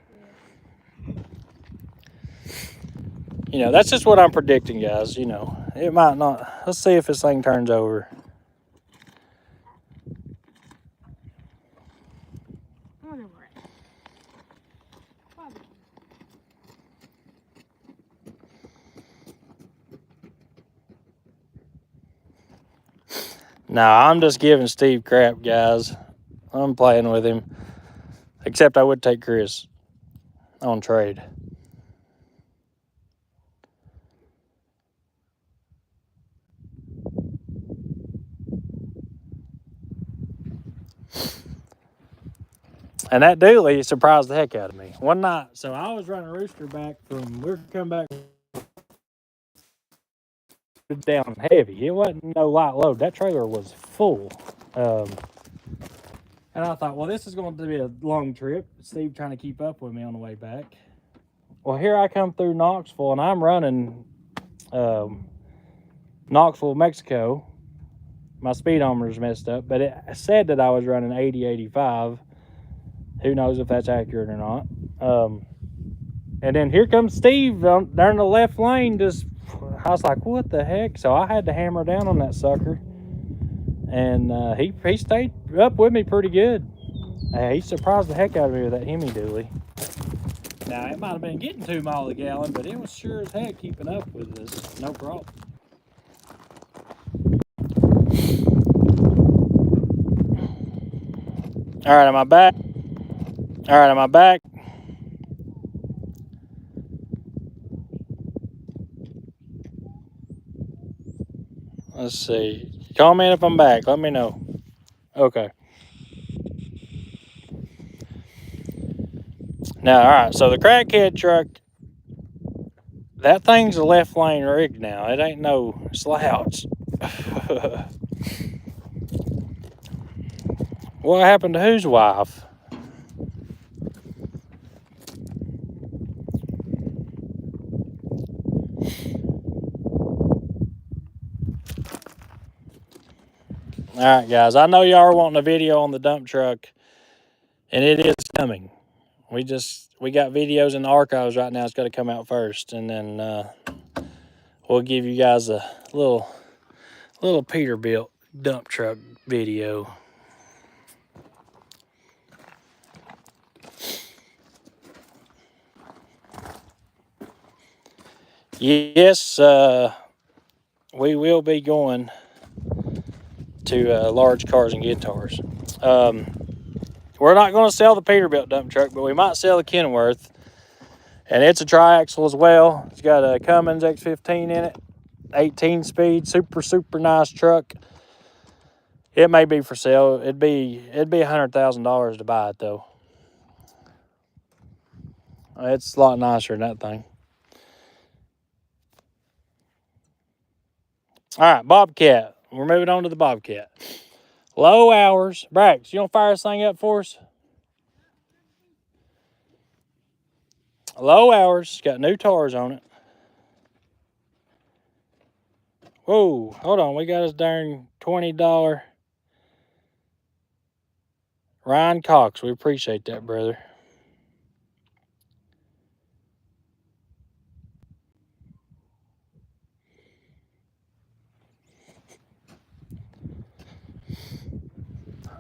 You know, that's just what I'm predicting, guys. You know, it might not. Let's see if this thing turns over. Nah, I'm just giving Steve crap, guys. I'm playing with him. Except I would take Chris on trade. And that Dually surprised the heck out of me. One night, so I was running Rooster back we were coming back down heavy. It wasn't no light load. That trailer was full. And I thought, well, this is going to be a long trip. Steve trying to keep up with me on the way back. Well, here I come through Knoxville, and I'm running Knoxville, Mexico. My speedometer's messed up, but it said that I was running 80, 85. Who knows if that's accurate or not. And then here comes Steve down the left lane. I was like, what the heck? So I had to hammer down on that sucker. And he stayed up with me pretty good. He surprised the heck out of me with that Hemi Dually. Now, it might have been getting 2 miles a gallon, but it was sure as heck keeping up with us. No problem. All right, am I back? All right, am I back? Let's see. Call me if I'm back. Let me know. Okay. Now, all right, so the crackhead truck, that thing's a left lane rig now. It ain't no slouch. What happened to whose wife? All right, guys, I know y'all are wanting a video on the dump truck, and it is coming. We got videos in the archives right now. It's got to come out first, and then we'll give you guys a little Peterbilt dump truck video. Yes, we will be going to large cars and guitars. We're not going to sell the Peterbilt dump truck, but we might sell the Kenworth. And it's a tri-axle as well. It's got a Cummins X15 in it, 18-speed, super nice truck. It may be for sale. It'd be $100,000 to buy it though. It's a lot nicer than that thing. All right, Bobcat. We're moving on to the Bobcat. Low hours. Brax, you want to fire this thing up for us? Low hours. It's got new tires on it. Whoa, hold on. We got us darn $20 Ryan Cox. We appreciate that, brother.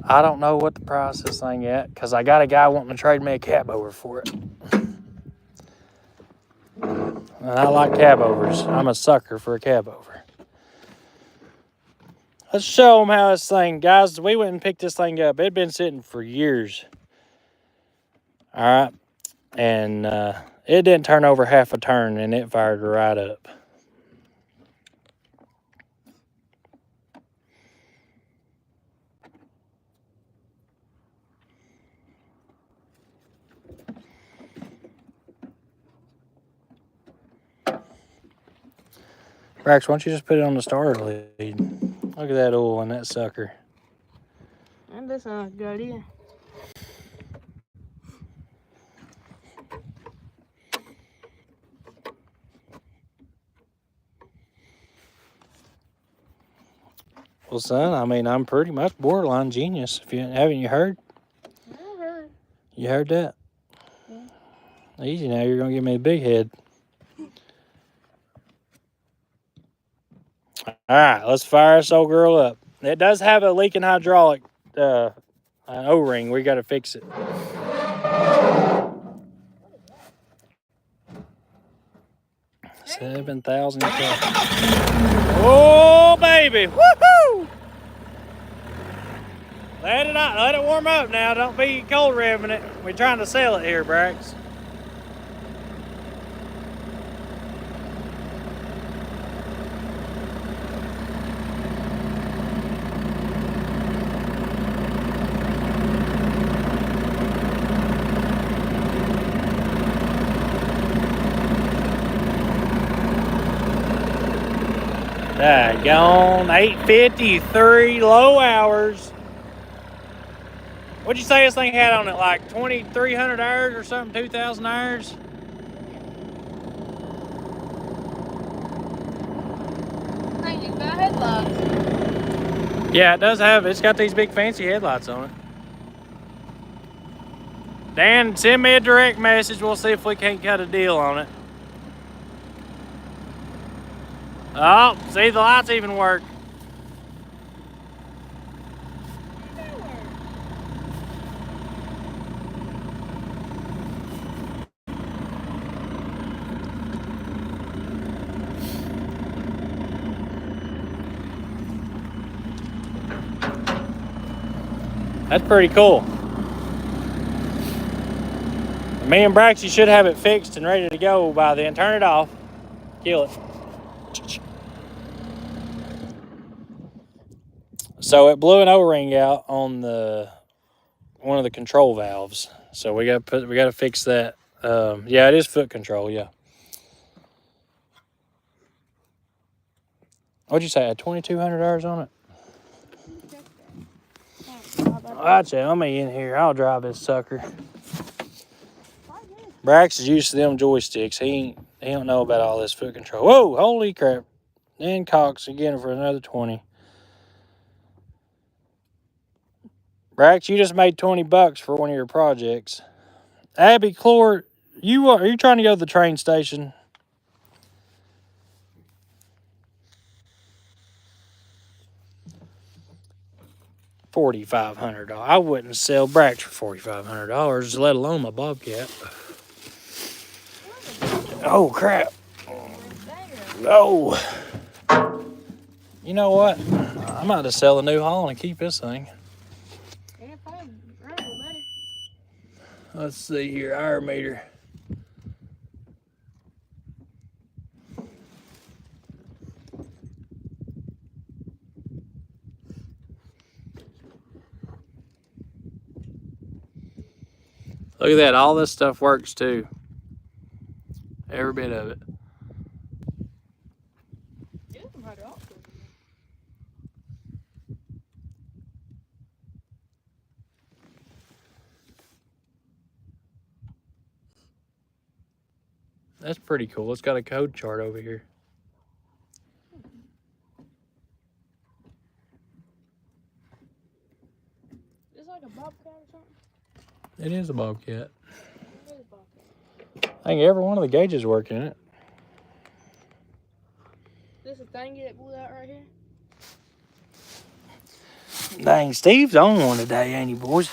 I don't know what the price of this thing at, because I got a guy wanting to trade me a cab over for it. And I like cab overs. I'm a sucker for a cab over. Let's show them how this thing, guys, we went and picked this thing up. It'd been sitting for years. All right. And it didn't turn over half a turn, and it fired right up. Brax, why don't you just put it on the starter lead? Look at that oil in that sucker. And that's not a good idea. Well, son, I mean, I'm pretty much borderline genius. If you haven't you heard? I heard. You heard that? Yeah. Easy now, you're gonna give me a big head. All right, let's fire this old girl up. It does have a leaking hydraulic O-ring. We got to fix it. $7,000. Oh, baby! Woohoo! Let it out. Let it warm up now. Don't be cold revving it. We're trying to sell it here, Brax. Daggone, 8:53, low hours. What'd you say this thing had on it? Like 2,300 hours or something? 2,000 hours? Hey, you got headlights. Yeah, it does have. It's got these big fancy headlights on it. Dan, send me a direct message. We'll see if we can't cut a deal on it. Oh, see, the lights even work. That's pretty cool. Me and Braxy should have it fixed and ready to go by then. Turn it off. Kill it. So it blew an O-ring out on one of the control valves. So we got to fix that. Yeah, it is foot control. Yeah. What'd you say? I had 2,200 hours on it. Check that. How about I'll tell you, I'm in here. I'll drive this sucker. that? Brax is used to them joysticks. He don't know about all this foot control. Whoa, holy crap. Dan Cox again for another 20. Brax, you just made $20 for one of your projects. Abby Clore, are you trying to go to the train station? $4,500. I wouldn't sell Brax for $4,500, let alone my Bobcat. Oh crap! Oh, you know what? I'm about to sell a New Holland and keep this thing. Let's see here, hour meter. Look at that, all this stuff works too. Every bit of it. That's pretty cool. It's got a code chart over here. It's like a Bobcat or something. It is a Bobcat. It is a Bobcat. I think every one of the gauges work in it. This a thing that blew out right here? Dang, Steve's on one today, ain't he, boys?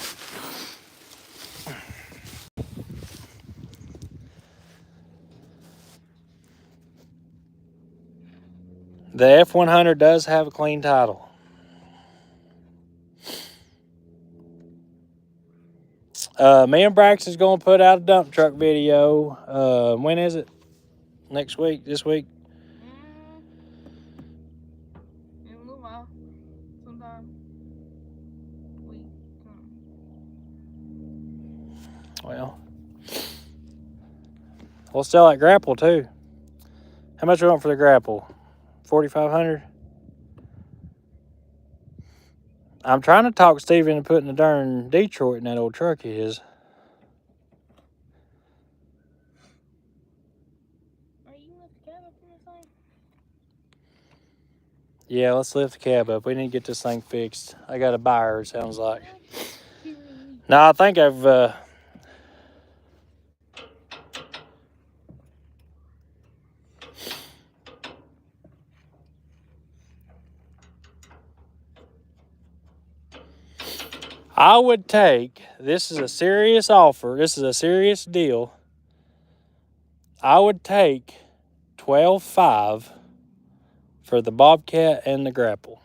The F100 does have a clean title. Me and Braxton's going to put out a dump truck video. When is it? Next week? This week? In a little while. Sometime. Week. Well, we'll sell that grapple too. How much we want for the grapple? 4,500. I'm trying to talk Steve into putting the darn Detroit in that old truck of his. Are you lift the cab up in this thing? Yeah, let's lift the cab up. We need to get this thing fixed. I got a buyer, it sounds like. No, I think I've I would take, this is a serious offer, this is a serious deal. I would take 12.5 for the Bobcat and the grapple.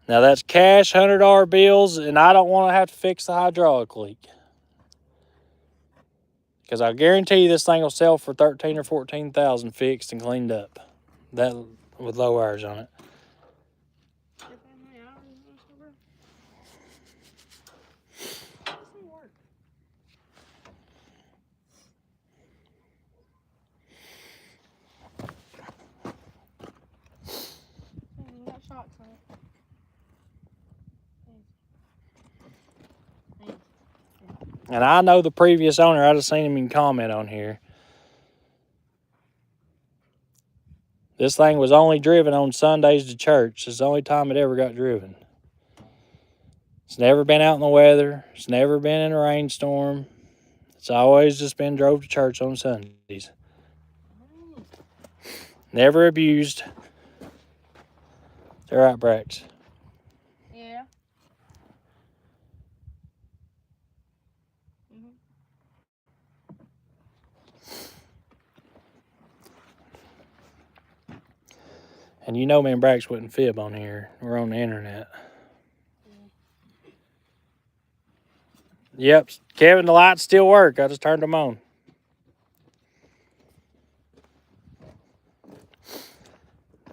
Now that's cash $100 bills, and I don't want to have to fix the hydraulic leak. Because I guarantee you this thing will sell for 13 or 14,000 fixed and cleaned up. That with low hours on it. And I know the previous owner, I just seen him in comment on here. This thing was only driven on Sundays to church. It's the only time it ever got driven. It's never been out in the weather. It's never been in a rainstorm. It's always just been drove to church on Sundays. Never abused. Is that right, Brax? Yeah. And you know me and Brax wouldn't fib on here. We're on the internet. Yep. Kevin, the lights still work. I just turned them on.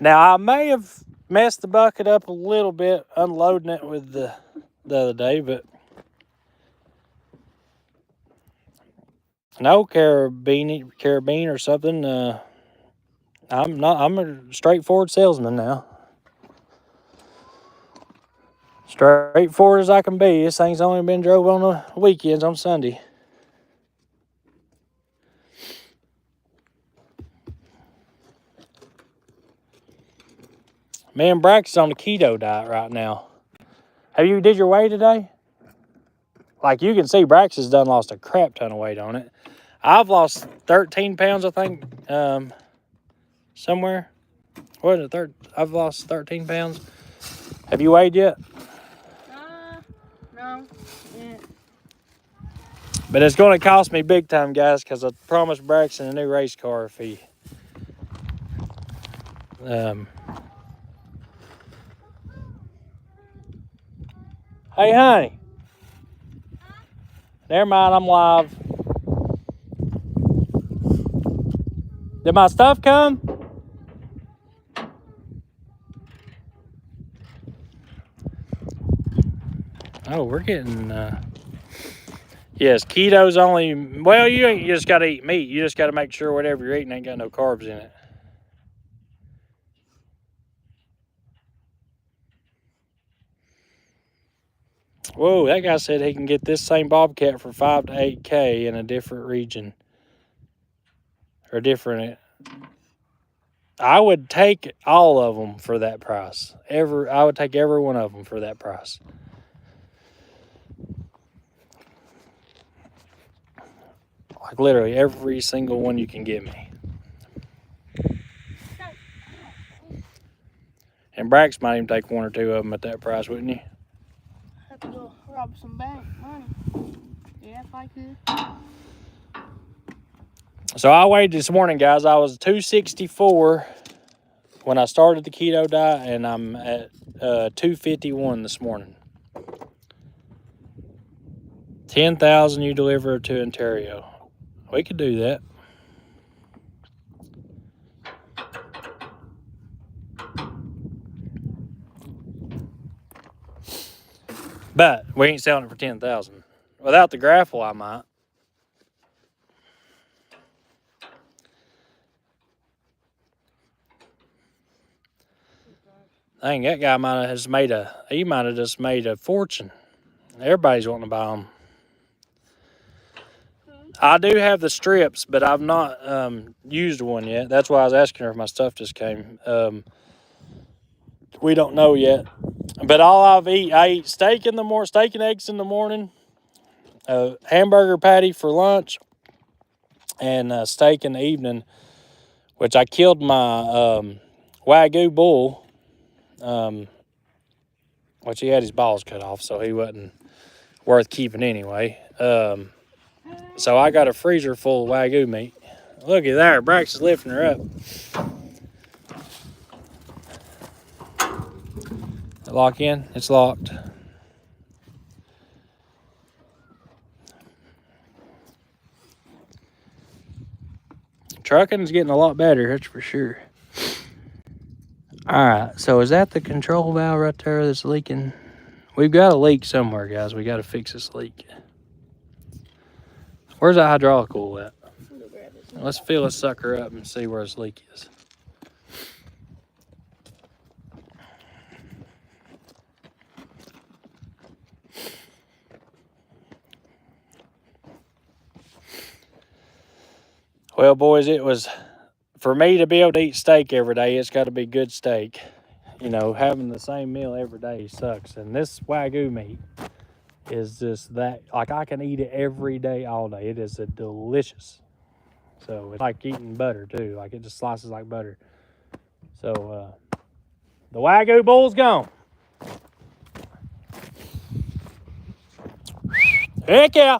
Now, I may have messed the bucket up a little bit unloading it with the other day, but no, carabine or something. I'm a straightforward salesman now. Straightforward as I can be. This thing's only been drove on the weekends on Sunday. Me and Braxton's on the keto diet right now. Did your weigh today? Like you can see, Braxton's done lost a crap ton of weight on it. I've lost 13 pounds, I think, somewhere. What is it? I've lost 13 pounds. Have you weighed yet? No. Yeah. But it's going to cost me big time, guys, because I promised Braxton a new race car if he... Hey, honey. Never mind, I'm live. Did my stuff come? Oh, we're getting... Yes, keto's only... Well, you just got to eat meat. You just got to make sure whatever you're eating ain't got no carbs in it. Whoa, that guy said he can get this same Bobcat for 5 to 8K in a different region. Or different... I would take all of them for that price. I would take every one of them for that price. Like literally every single one you can give me. And Brax might even take 1 or 2 of them at that price, wouldn't you? Have to go rob some bank money. Yeah, if I could. So I weighed this morning, guys. I was 264 when I started the keto diet, and I'm at 251 this morning. 10,000 you deliver to Ontario. We could do that. But we ain't selling it for 10,000. Without the grapple, I might. Dang, that guy might have just made a fortune. Everybody's wanting to buy them. I do have the strips, but I've not used one yet. That's why I was asking her if my stuff just came. We don't know yet. But I eat steak in the morning, steak and eggs in the morning, hamburger patty for lunch, and steak in the evening, which I killed my Wagyu bull, which he had his balls cut off, so he wasn't worth keeping anyway. So I got a freezer full of Wagyu meat. Look at there, Brax is lifting her up. Lock in? It's locked. Trucking's getting a lot better, that's for sure. Alright, so is that the control valve right there that's leaking? We've got a leak somewhere, guys. We got to fix this leak. Where's that hydraulic oil at? Let's fill this sucker up and see where this leak is. Well, boys, it was, for me to be able to eat steak every day, it's got to be good steak. You know, having the same meal every day sucks. And this Wagyu meat is just that, like I can eat it every day, all day. It is delicious. So it's like eating butter too. Like it just slices like butter. So the Wagyu bull's gone. Heck yeah.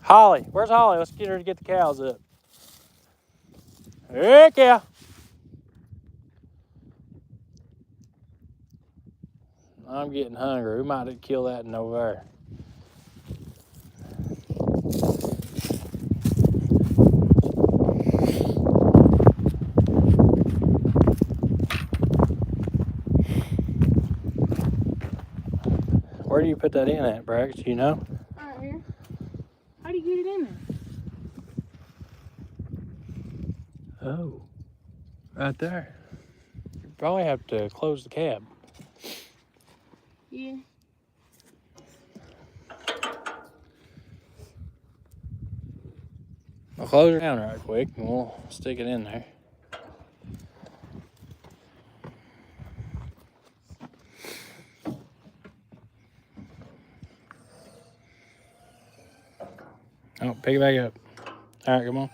Holly, where's Holly? Let's get her to get the cows up. Heck yeah. I'm getting hungry. We might kill that in over there. Where do you put that in at, Brax? Do you know? Right here. How do you get it in there? Oh, right there. You probably have to close the cab. Yeah. I'll close it down right quick and we'll stick it in there. Oh, pick it back up. All right, come on.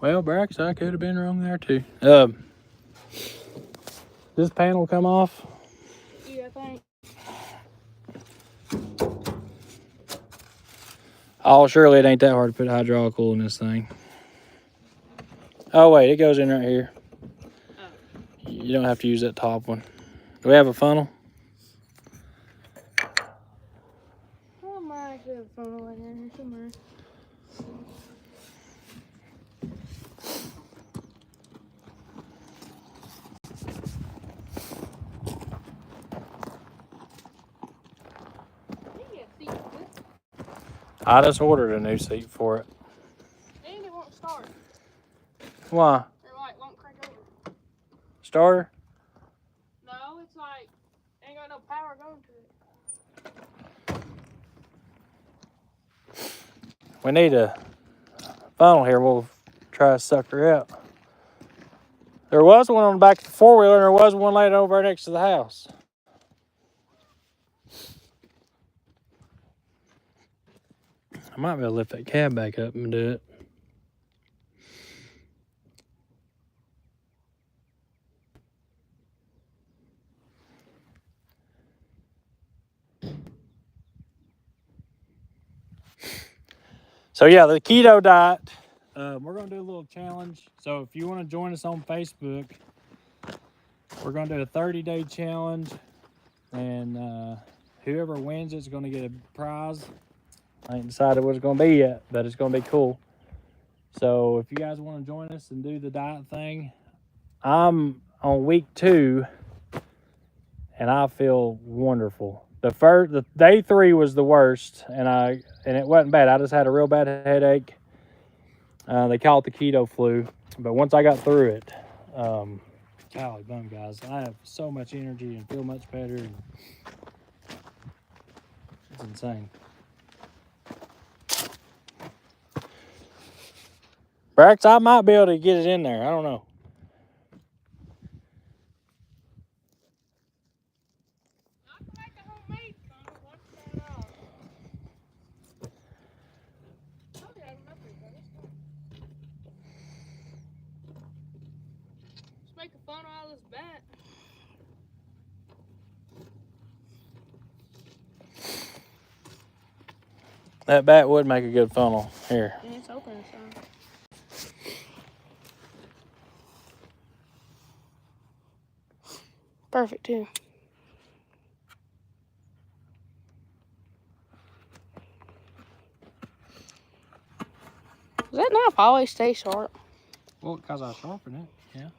Well, Brax, I could have been wrong there too. This panel come off? Yeah, I think. Oh, surely it ain't that hard to put hydraulic oil in this thing. Oh, wait, it goes in right here. Oh. You don't have to use that top one. Do we have a funnel? Oh my, I should have a funnel right here somewhere. I just ordered a new seat for it. And it won't start. Why? It like won't crank over. Starter? No, it's like ain't got no power going to it. We need a funnel here. We'll try to suck her out. There was one on the back of the four-wheeler, and there was one laying over next to the house. I might be able to lift that cab back up and do it. So yeah, the keto diet, we're gonna do a little challenge. So if you wanna join us on Facebook, we're gonna do a 30-day challenge, and whoever wins it's gonna get a prize. I ain't decided what it's gonna be yet, but it's gonna be cool. So if you guys wanna join us and do the diet thing, I'm on week 2, and I feel wonderful. The day 3 was the worst, and it wasn't bad. I just had a real bad headache. They call it the keto flu, but once I got through it, golly bum, guys, I have so much energy and feel much better. And it's insane. Brax, I might be able to get it in there. I don't know. Make a funnel out of this bat. That bat would make a good funnel. Here. And it's open, so. Perfect too. Does that knife always stay sharp? Well, because I sharpened it, yeah.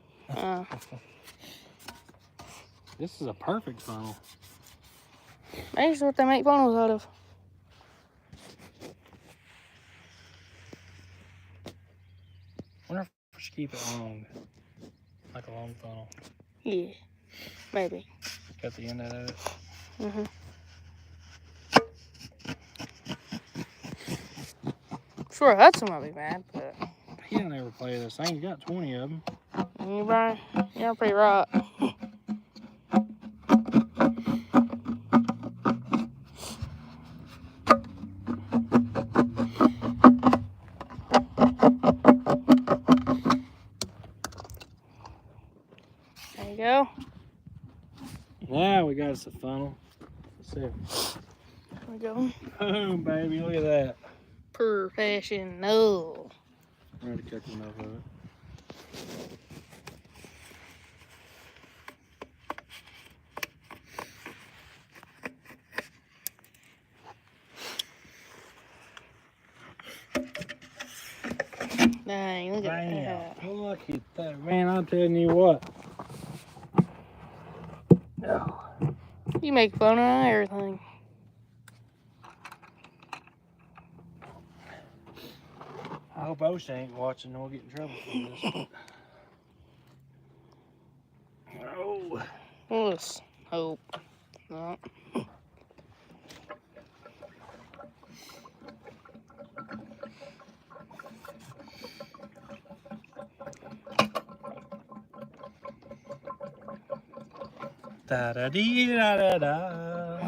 This is a perfect funnel. That's what they make funnels out of. Wonder if we should keep it long, like a long funnel. Yeah, maybe. Got the end out of it. Mm-hmm. Sure, Hudson might be mad, but He don't ever play this thing. He's got 20 of them. you're pretty right. There you go. Now we got us a funnel. Let's see. There we go. Boom, baby. Look at that. Professional. I'm ready to cut enough of it. Dang, look at that. Damn, look at that. Man, I'm telling you what. Oh. You make fun of everything. I hope Osha ain't watching and we'll get in trouble for this. Oh. Let's hope not. Da da dee da da da.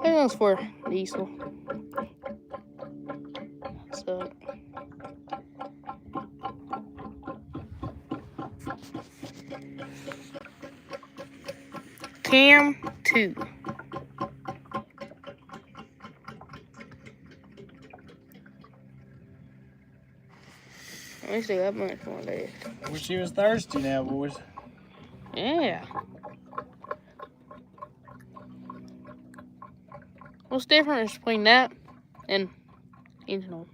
That one's for diesel. So. Cam 2. We still got much more left. Wish he was thirsty now, boys. Yeah. What's the difference between that and engine oil?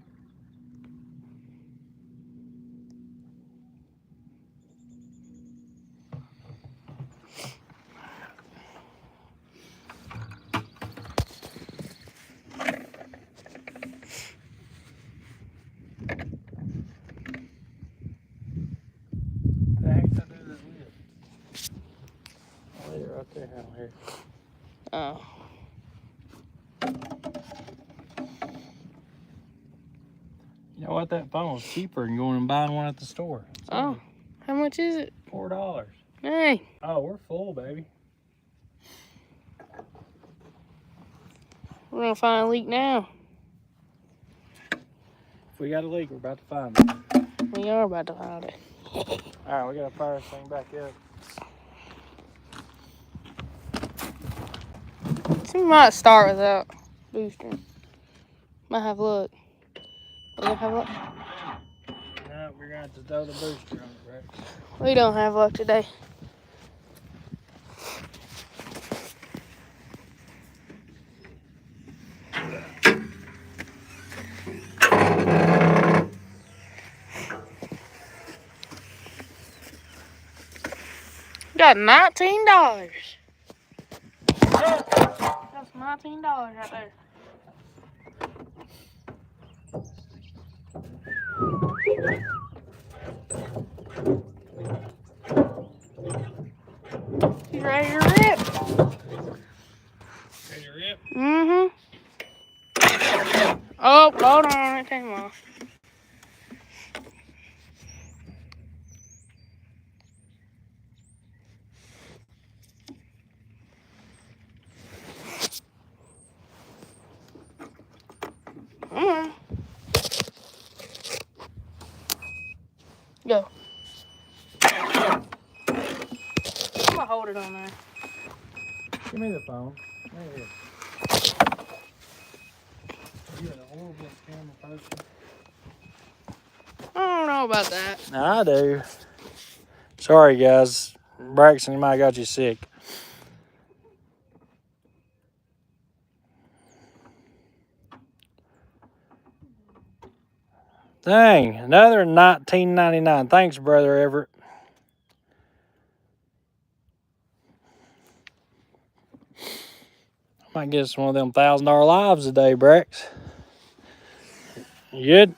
The heck did I do this with? Oh, yeah, right there, out here. Oh. You know what? That phone's cheaper than going and buying one at the store. It's Oh. How much is it? $4. Hey. Oh, we're full, baby. We're gonna find a leak now. If we got a leak, we're about to find it. We are about to find it. Alright, we gotta fire this thing back up. So we might start without boosting. Might have luck. We don't have luck. No, we're gonna have to throw the booster on it, Rex. We don't have luck today. Got $19. That's $19 right there. You ready to rip? Ready to rip? Mm-hmm. Oh, hold on, it came off. Come on. Go. I'm gonna hold it on there. Give me the phone. Right here. You're a horrible camera person. I don't know about that. I do. Sorry, guys. Braxton might have got you sick. Dang, another $19.99. Thanks, brother Everett. Might get us one of them $1,000 lives today, Brax. You good?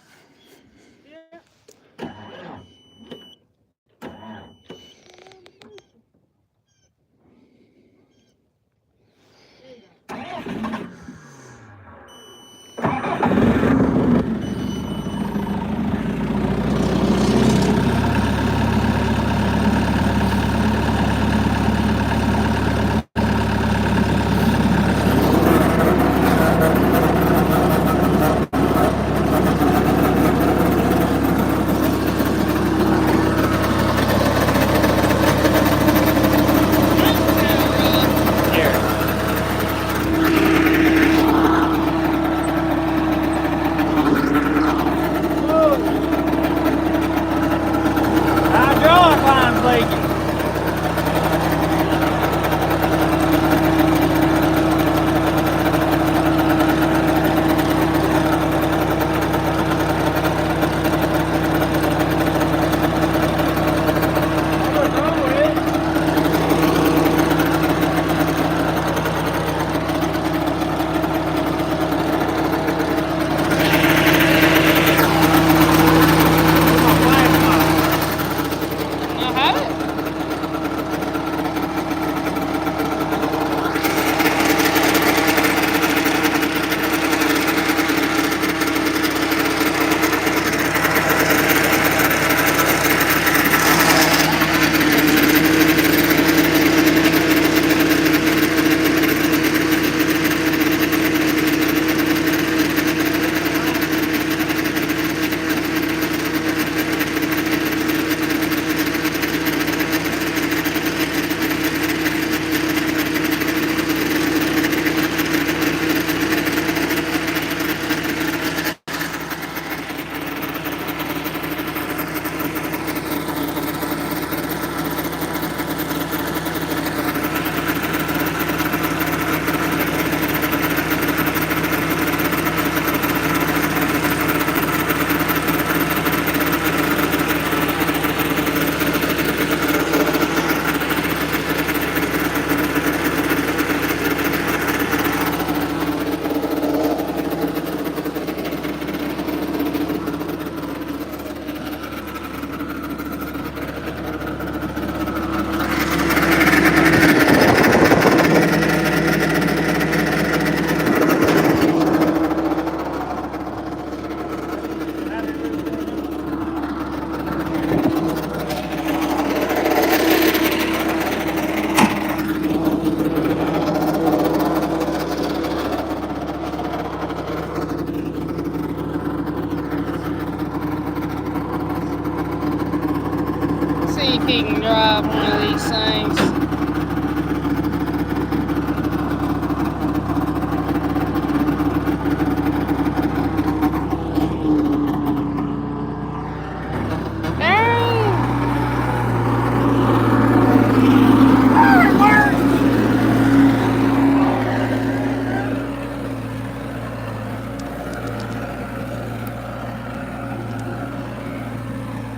see if he can drive one of these things.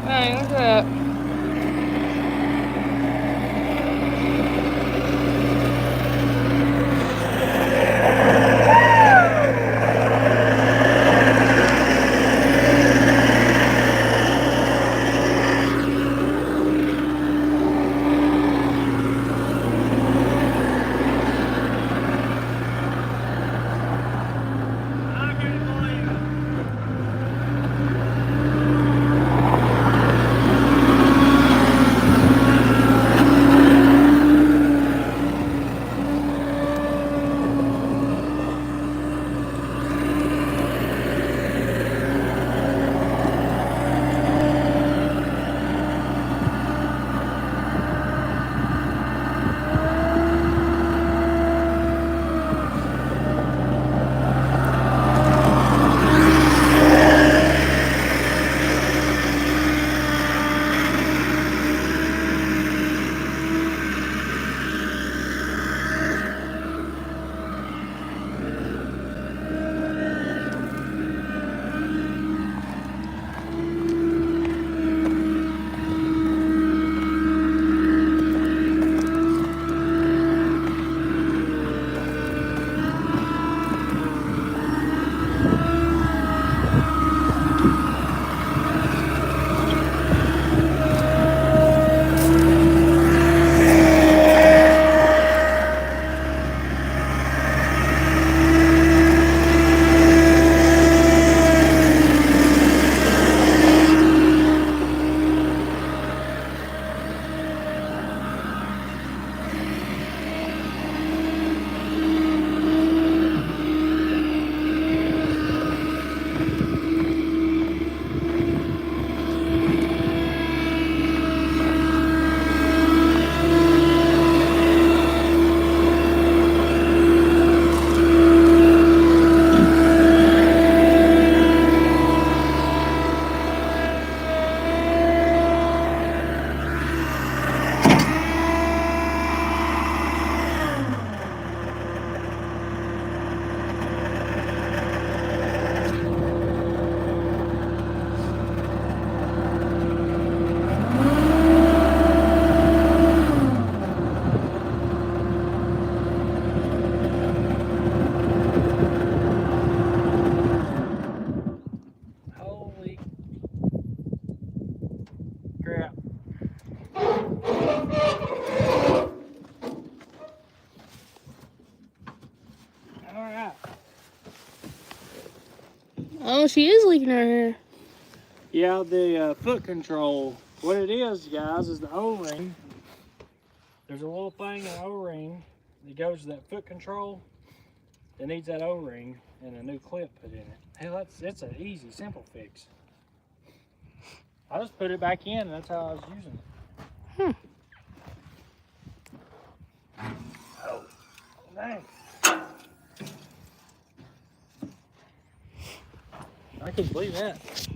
Dang, look at that. Holy crap. Alright. Oh, she is leaking her hair. Yeah, the foot control. What it is, guys, is the O-ring. There's a little thing, an O-ring, that goes to that foot control. It needs that O-ring and a new clip put in it. Hell, it's an easy, simple fix. I just put it back in, and that's how I was using it. Oh, dang. I can't believe that. Can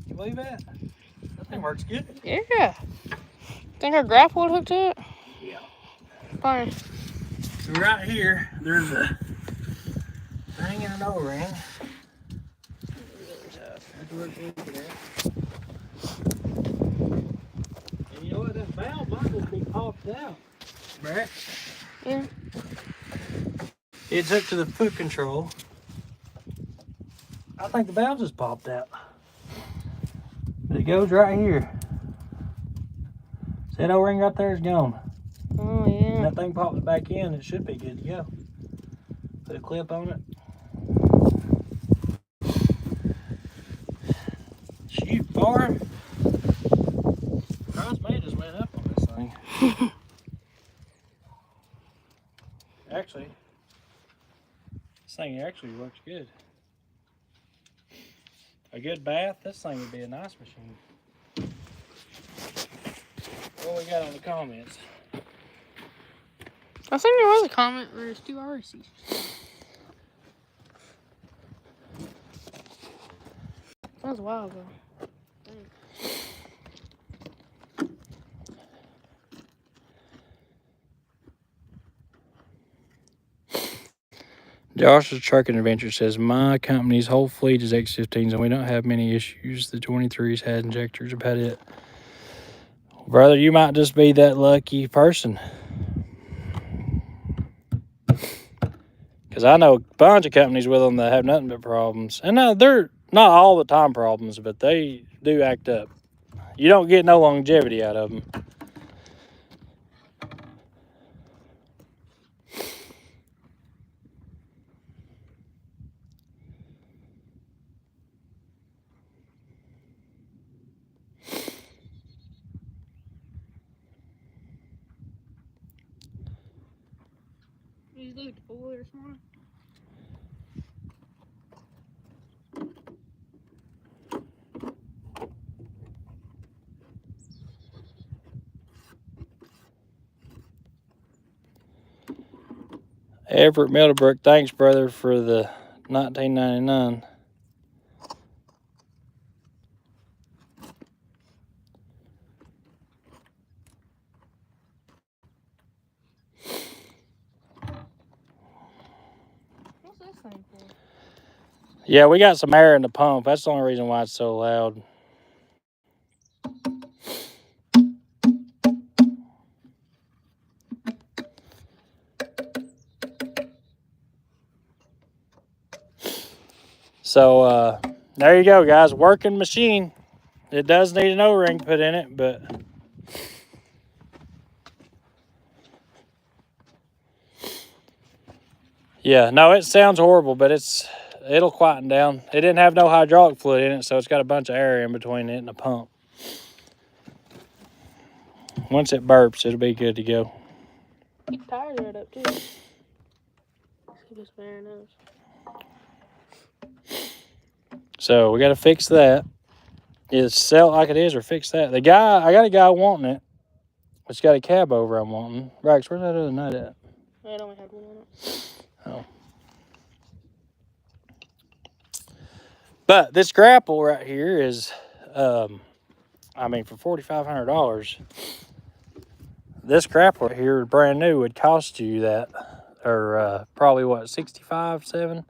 you believe that? That thing works good. Yeah. Think our grapple would hook to it? Yeah. Fine. So right here, there's a thing and an O-ring. And you know what? That valve might just be popped out. Brax? Yeah. It's hooked to the foot control. I think the valve just popped out. But it goes right here. See that O-ring right there is gone. Oh, yeah. And that thing popped it back in, it should be good to go. Put a clip on it. Shoot, boy. Surprised me just went up on this thing. Actually, this thing actually works good. A good bath, this thing would be a nice machine. What we got on the comments? I think there was a comment where there's 2 RCs. That was a while ago. Josh's Trucking Adventure says, my company's whole fleet is X15s and we don't have many issues. The 23s had injectors about it. Brother, you might just be that lucky person. Because I know a bunch of companies with them that have nothing but problems. And now they're not all the time problems, but they do act up. You don't get no longevity out of them. You look at the boiler this morning? Everett Middlebrook, thanks, brother, for the $19.99. What's this thing for? Yeah, we got some air in the pump. That's the only reason why it's so loud. So, there you go, guys. Working machine. It does need an O-ring put in it, but... yeah, no, it sounds horrible, but it'll quieten down. It didn't have no hydraulic fluid in it, so it's got a bunch of air in between it and the pump. Once it burps, it'll be good to go. Keep the tires right up, too. Just bear nose. So we got to fix that. Either sell it like it is or fix that. I got a guy wanting it. It's got a cab over I'm wanting. Brax, where's that other nut at? It only had one on it. Oh. But this grapple right here is, for $4,500, this grapple right here, brand new, would cost you that, or probably what, 65, 7?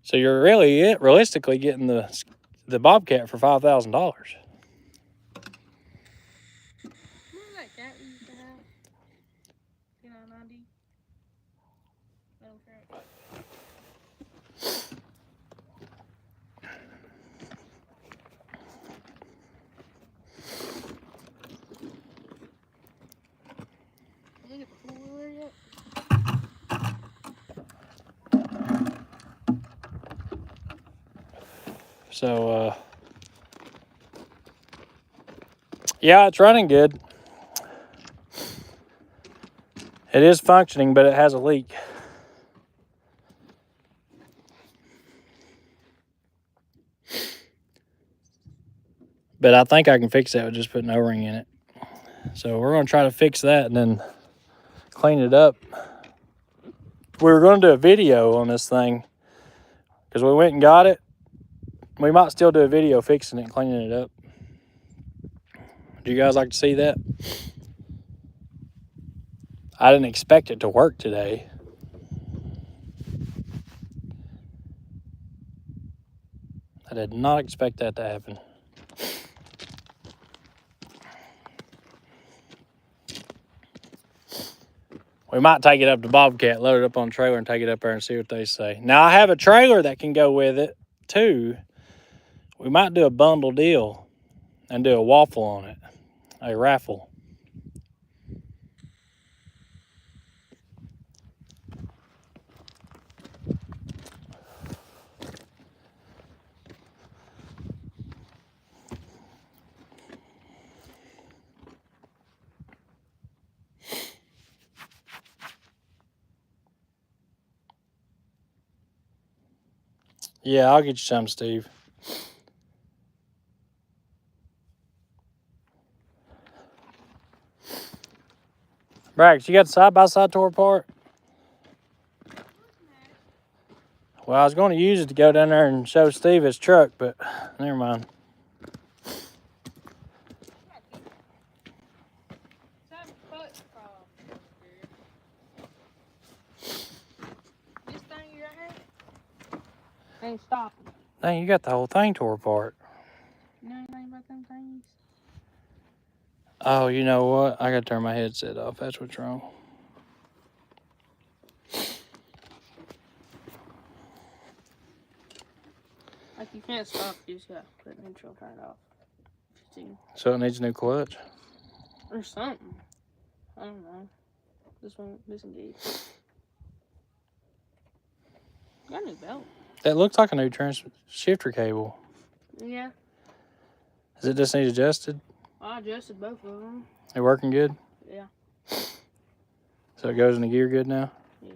So you're really realistically getting the Bobcat for $5,000. Remember that cat we used to have? 2990? Metal crack. Look at the four-wheeler yet? So, yeah, it's running good. It is functioning, but it has a leak. But I think I can fix that with just putting an O-ring in it. So we're going to try to fix that and then clean it up. We were going to do a video on this thing because we went and got it. We might still do a video fixing it and cleaning it up. Do you guys like to see that? I didn't expect it to work today. I did not expect that to happen. We might take it up to Bobcat, load it up on a trailer, and take it up there and see what they say. Now, I have a trailer that can go with it, too. We might do a bundle deal and do a waffle on it, a raffle. Yeah, I'll get you some, Steve. Brax, you got the side-by-side tore apart? Well, I was going to use it to go down there and show Steve his truck, but never mind. This thing you right here ain't stopping. Dang, you got the whole thing tore apart. You know anything about them things? Oh, you know what? I got to turn my headset off. That's what's wrong. Like you can't stop, you just gotta put neutral, turn it off. So it needs a new clutch? Or something. I don't know. This one, disengage. Got a new belt. That looks like a new shifter cable. Yeah. Does it just need adjusted? I adjusted both of them. They working good? Yeah. So it goes in the gear good now? Yeah.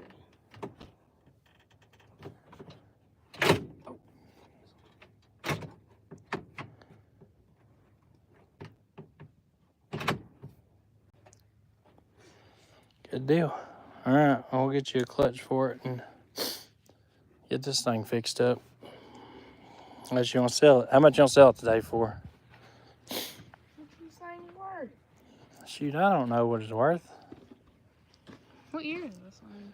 Good deal. All right, I'll get you a clutch for it and get this thing fixed up. Unless you want to sell it. How much you want to sell it today for? What's this thing worth? Shoot, I don't know what it's worth. What year is this thing?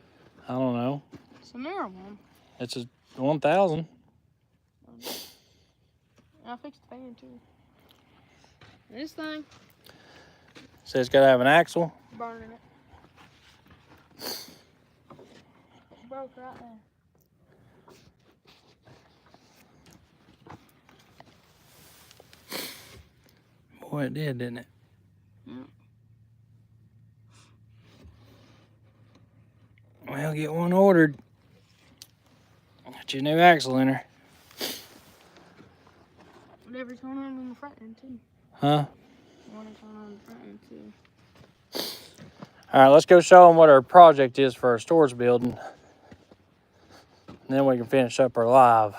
I don't know. It's a newer one. It's a 1000. I fixed the fan too. This thing, Says it's got to have an axle. burning it. Broke right there. Boy, it did, didn't it? Yep. Well, get one ordered. Got your new axle in her. Whatever's going on in the front end too. Huh? Whatever's going on in the front end too. All right, let's go show them what our project is for our storage building. And then we can finish up our live.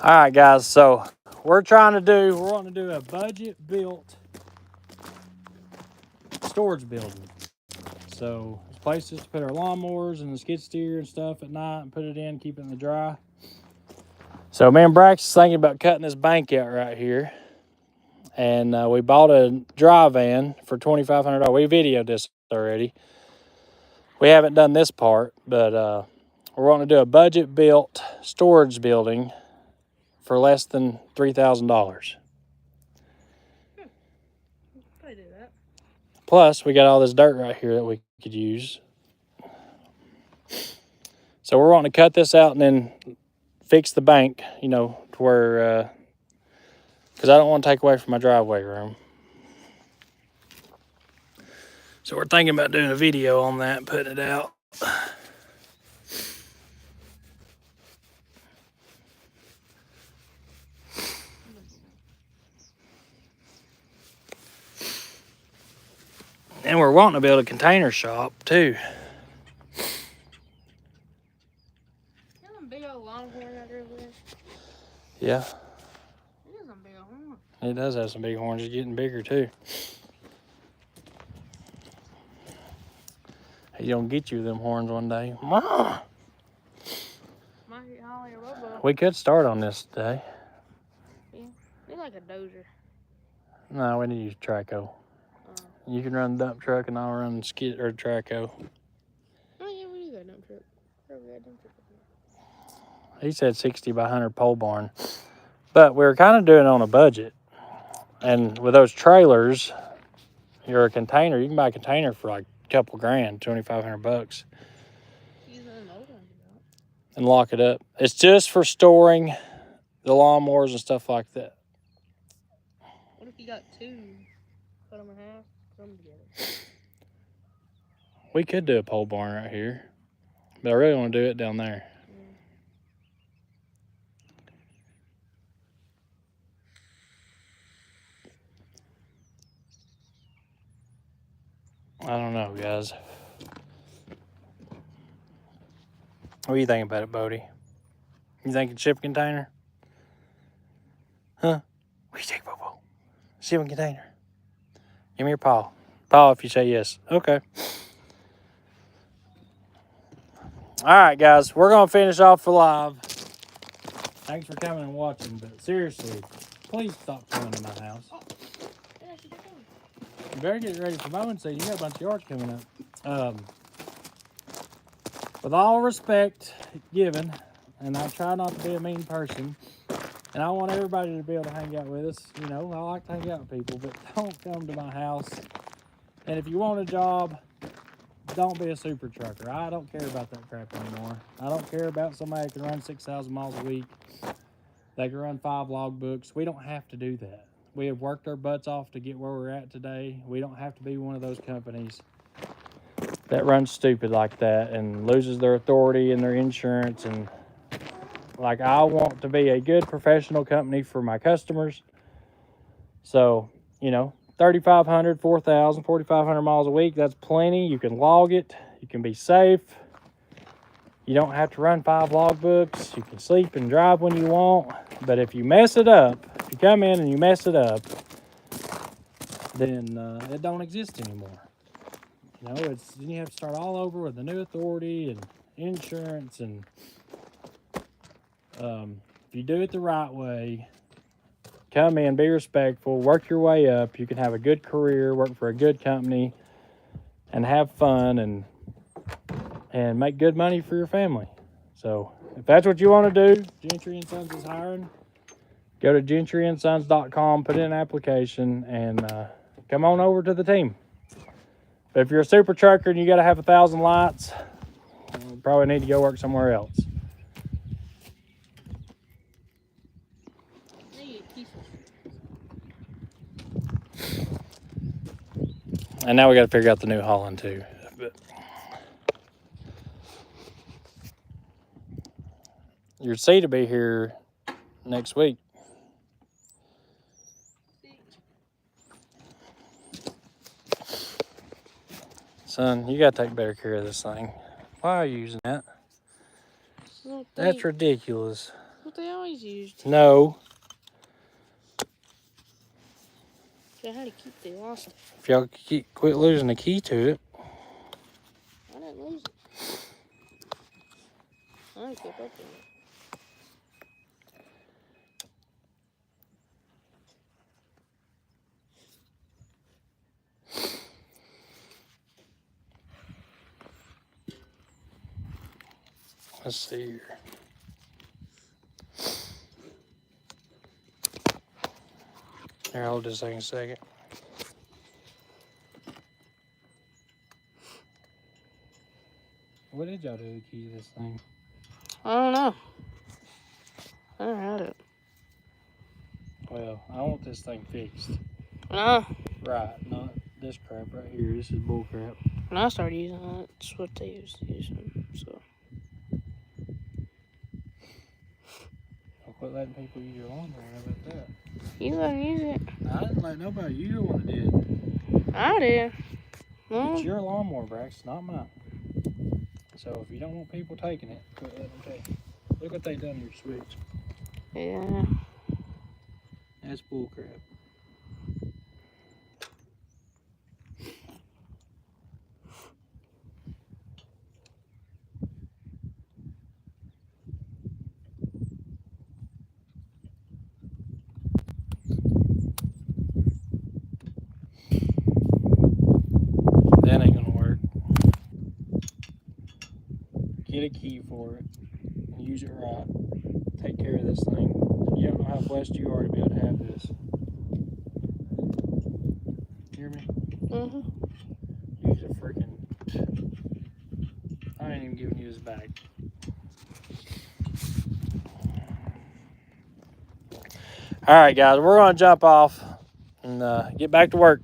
All right, guys, so we're wanting to do a budget-built storage building. So there's places to put our lawnmowers and the skid steer and stuff at night and put it in, keep it in the dry. So me and Brax is thinking about cutting this bank out right here. And we bought a dry van for $2,500. We videoed this already. We haven't done this part, but we're wanting to do a budget-built storage building for less than $3,000. Probably do that. Plus, we got all this dirt right here that we could use. So we're wanting to cut this out and then fix the bank, you know, to where, because I don't want to take away from my driveway room. So we're thinking about doing a video on that and putting it out. And we're wanting to build a container shop too. You know them big old longhorn out there over there? Yeah, It is some big old horn. it does have some big horns. It's getting bigger too. He's gonna get you them horns one day. Might get Holly or Bobo. We could start on this today. Yeah. They're like a dozer. No, we need to use Traco. You can run the dump truck and I'll run skid or Traco. Oh yeah, we do got a dump truck. Where we got a dump truck? He said 60 by 100 pole barn. But we were kind of doing it on a budget. And with those trailers, you're a container. You can buy a container for like a couple grand, $2,500. Use an old one, And lock it up. It's just for storing the lawnmowers and stuff like that. What if you got two? Cut them in half, put them together. We could do a pole barn right here. But I really want to do it down there. I don't know, guys. What do you think about it, Bodie? You think it's shipping container? Huh? What do you think, Bobo? Shipping container. Give me your paw. Paw if you say yes. Okay. All right, guys. We're going to finish off the live. Thanks for coming and watching. But seriously, please stop coming to my house. You better get ready for mowing season. You got a bunch of yards coming up. With all respect given, and I try not to be a mean person, and I want everybody to be able to hang out with us. You know, I like to hang out with people, but don't come to my house. And if you want a job, don't be a super trucker. I don't care about that crap anymore. I don't care about somebody that can run 6,000 miles a week. They can run 5 logbooks. We don't have to do that. We have worked our butts off to get where we're at today. We don't have to be one of those companies that runs stupid like that and loses their authority and their insurance. And like, I want to be a good professional company for my customers. So, you know, 3,500, 4,000, 4,500 miles a week, that's plenty. You can log it. You can be safe. You don't have to run 5 logbooks. You can sleep and drive when you want. But if you mess it up, if you come in and you mess it up, then it don't exist anymore. You know, then you have to start all over with a new authority and insurance. And if you do it the right way, come in, be respectful, work your way up. You can have a good career, work for a good company, and have fun and make good money for your family. So if that's what you want to do, Gentry & Sons is hiring. Go to gentryandsons.com, put in an application, and come on over to the team. But if you're a super trucker and you got to have 1,000 lights, you probably need to go work somewhere else. And now we got to figure out the New Holland too. But your seat will be here next week. Son, you got to take better care of this thing. Why are you using that? That's ridiculous. What they always used. No. I had to keep the lost it. If y'all quit losing the key to it. I didn't lose it. I didn't keep up with it. Let's see here. Here, hold this thing a second. What did y'all do to key this thing? I don't know. I never had it. Well, I want this thing fixed. Nah. Right, not this crap right here. This is bull crap. When I started using it, that's what they used to use them, so. I'll quit letting people use your lawnmower. How about that? You let them use it. I didn't let nobody. You the one that did. I did. Well, It's your lawnmower, Braxton, not mine. So if you don't want people taking it, quit letting them take it. Look what they done to your switch. yeah. That's bull crap. That ain't gonna work. Get a key for it. Use it right. Take care of this thing. You don't know how blessed you are to be able to have this. Hear me? Mm-hmm. Use a freaking... I ain't even giving you this bag. All right, guys, we're gonna jump off and get back to work.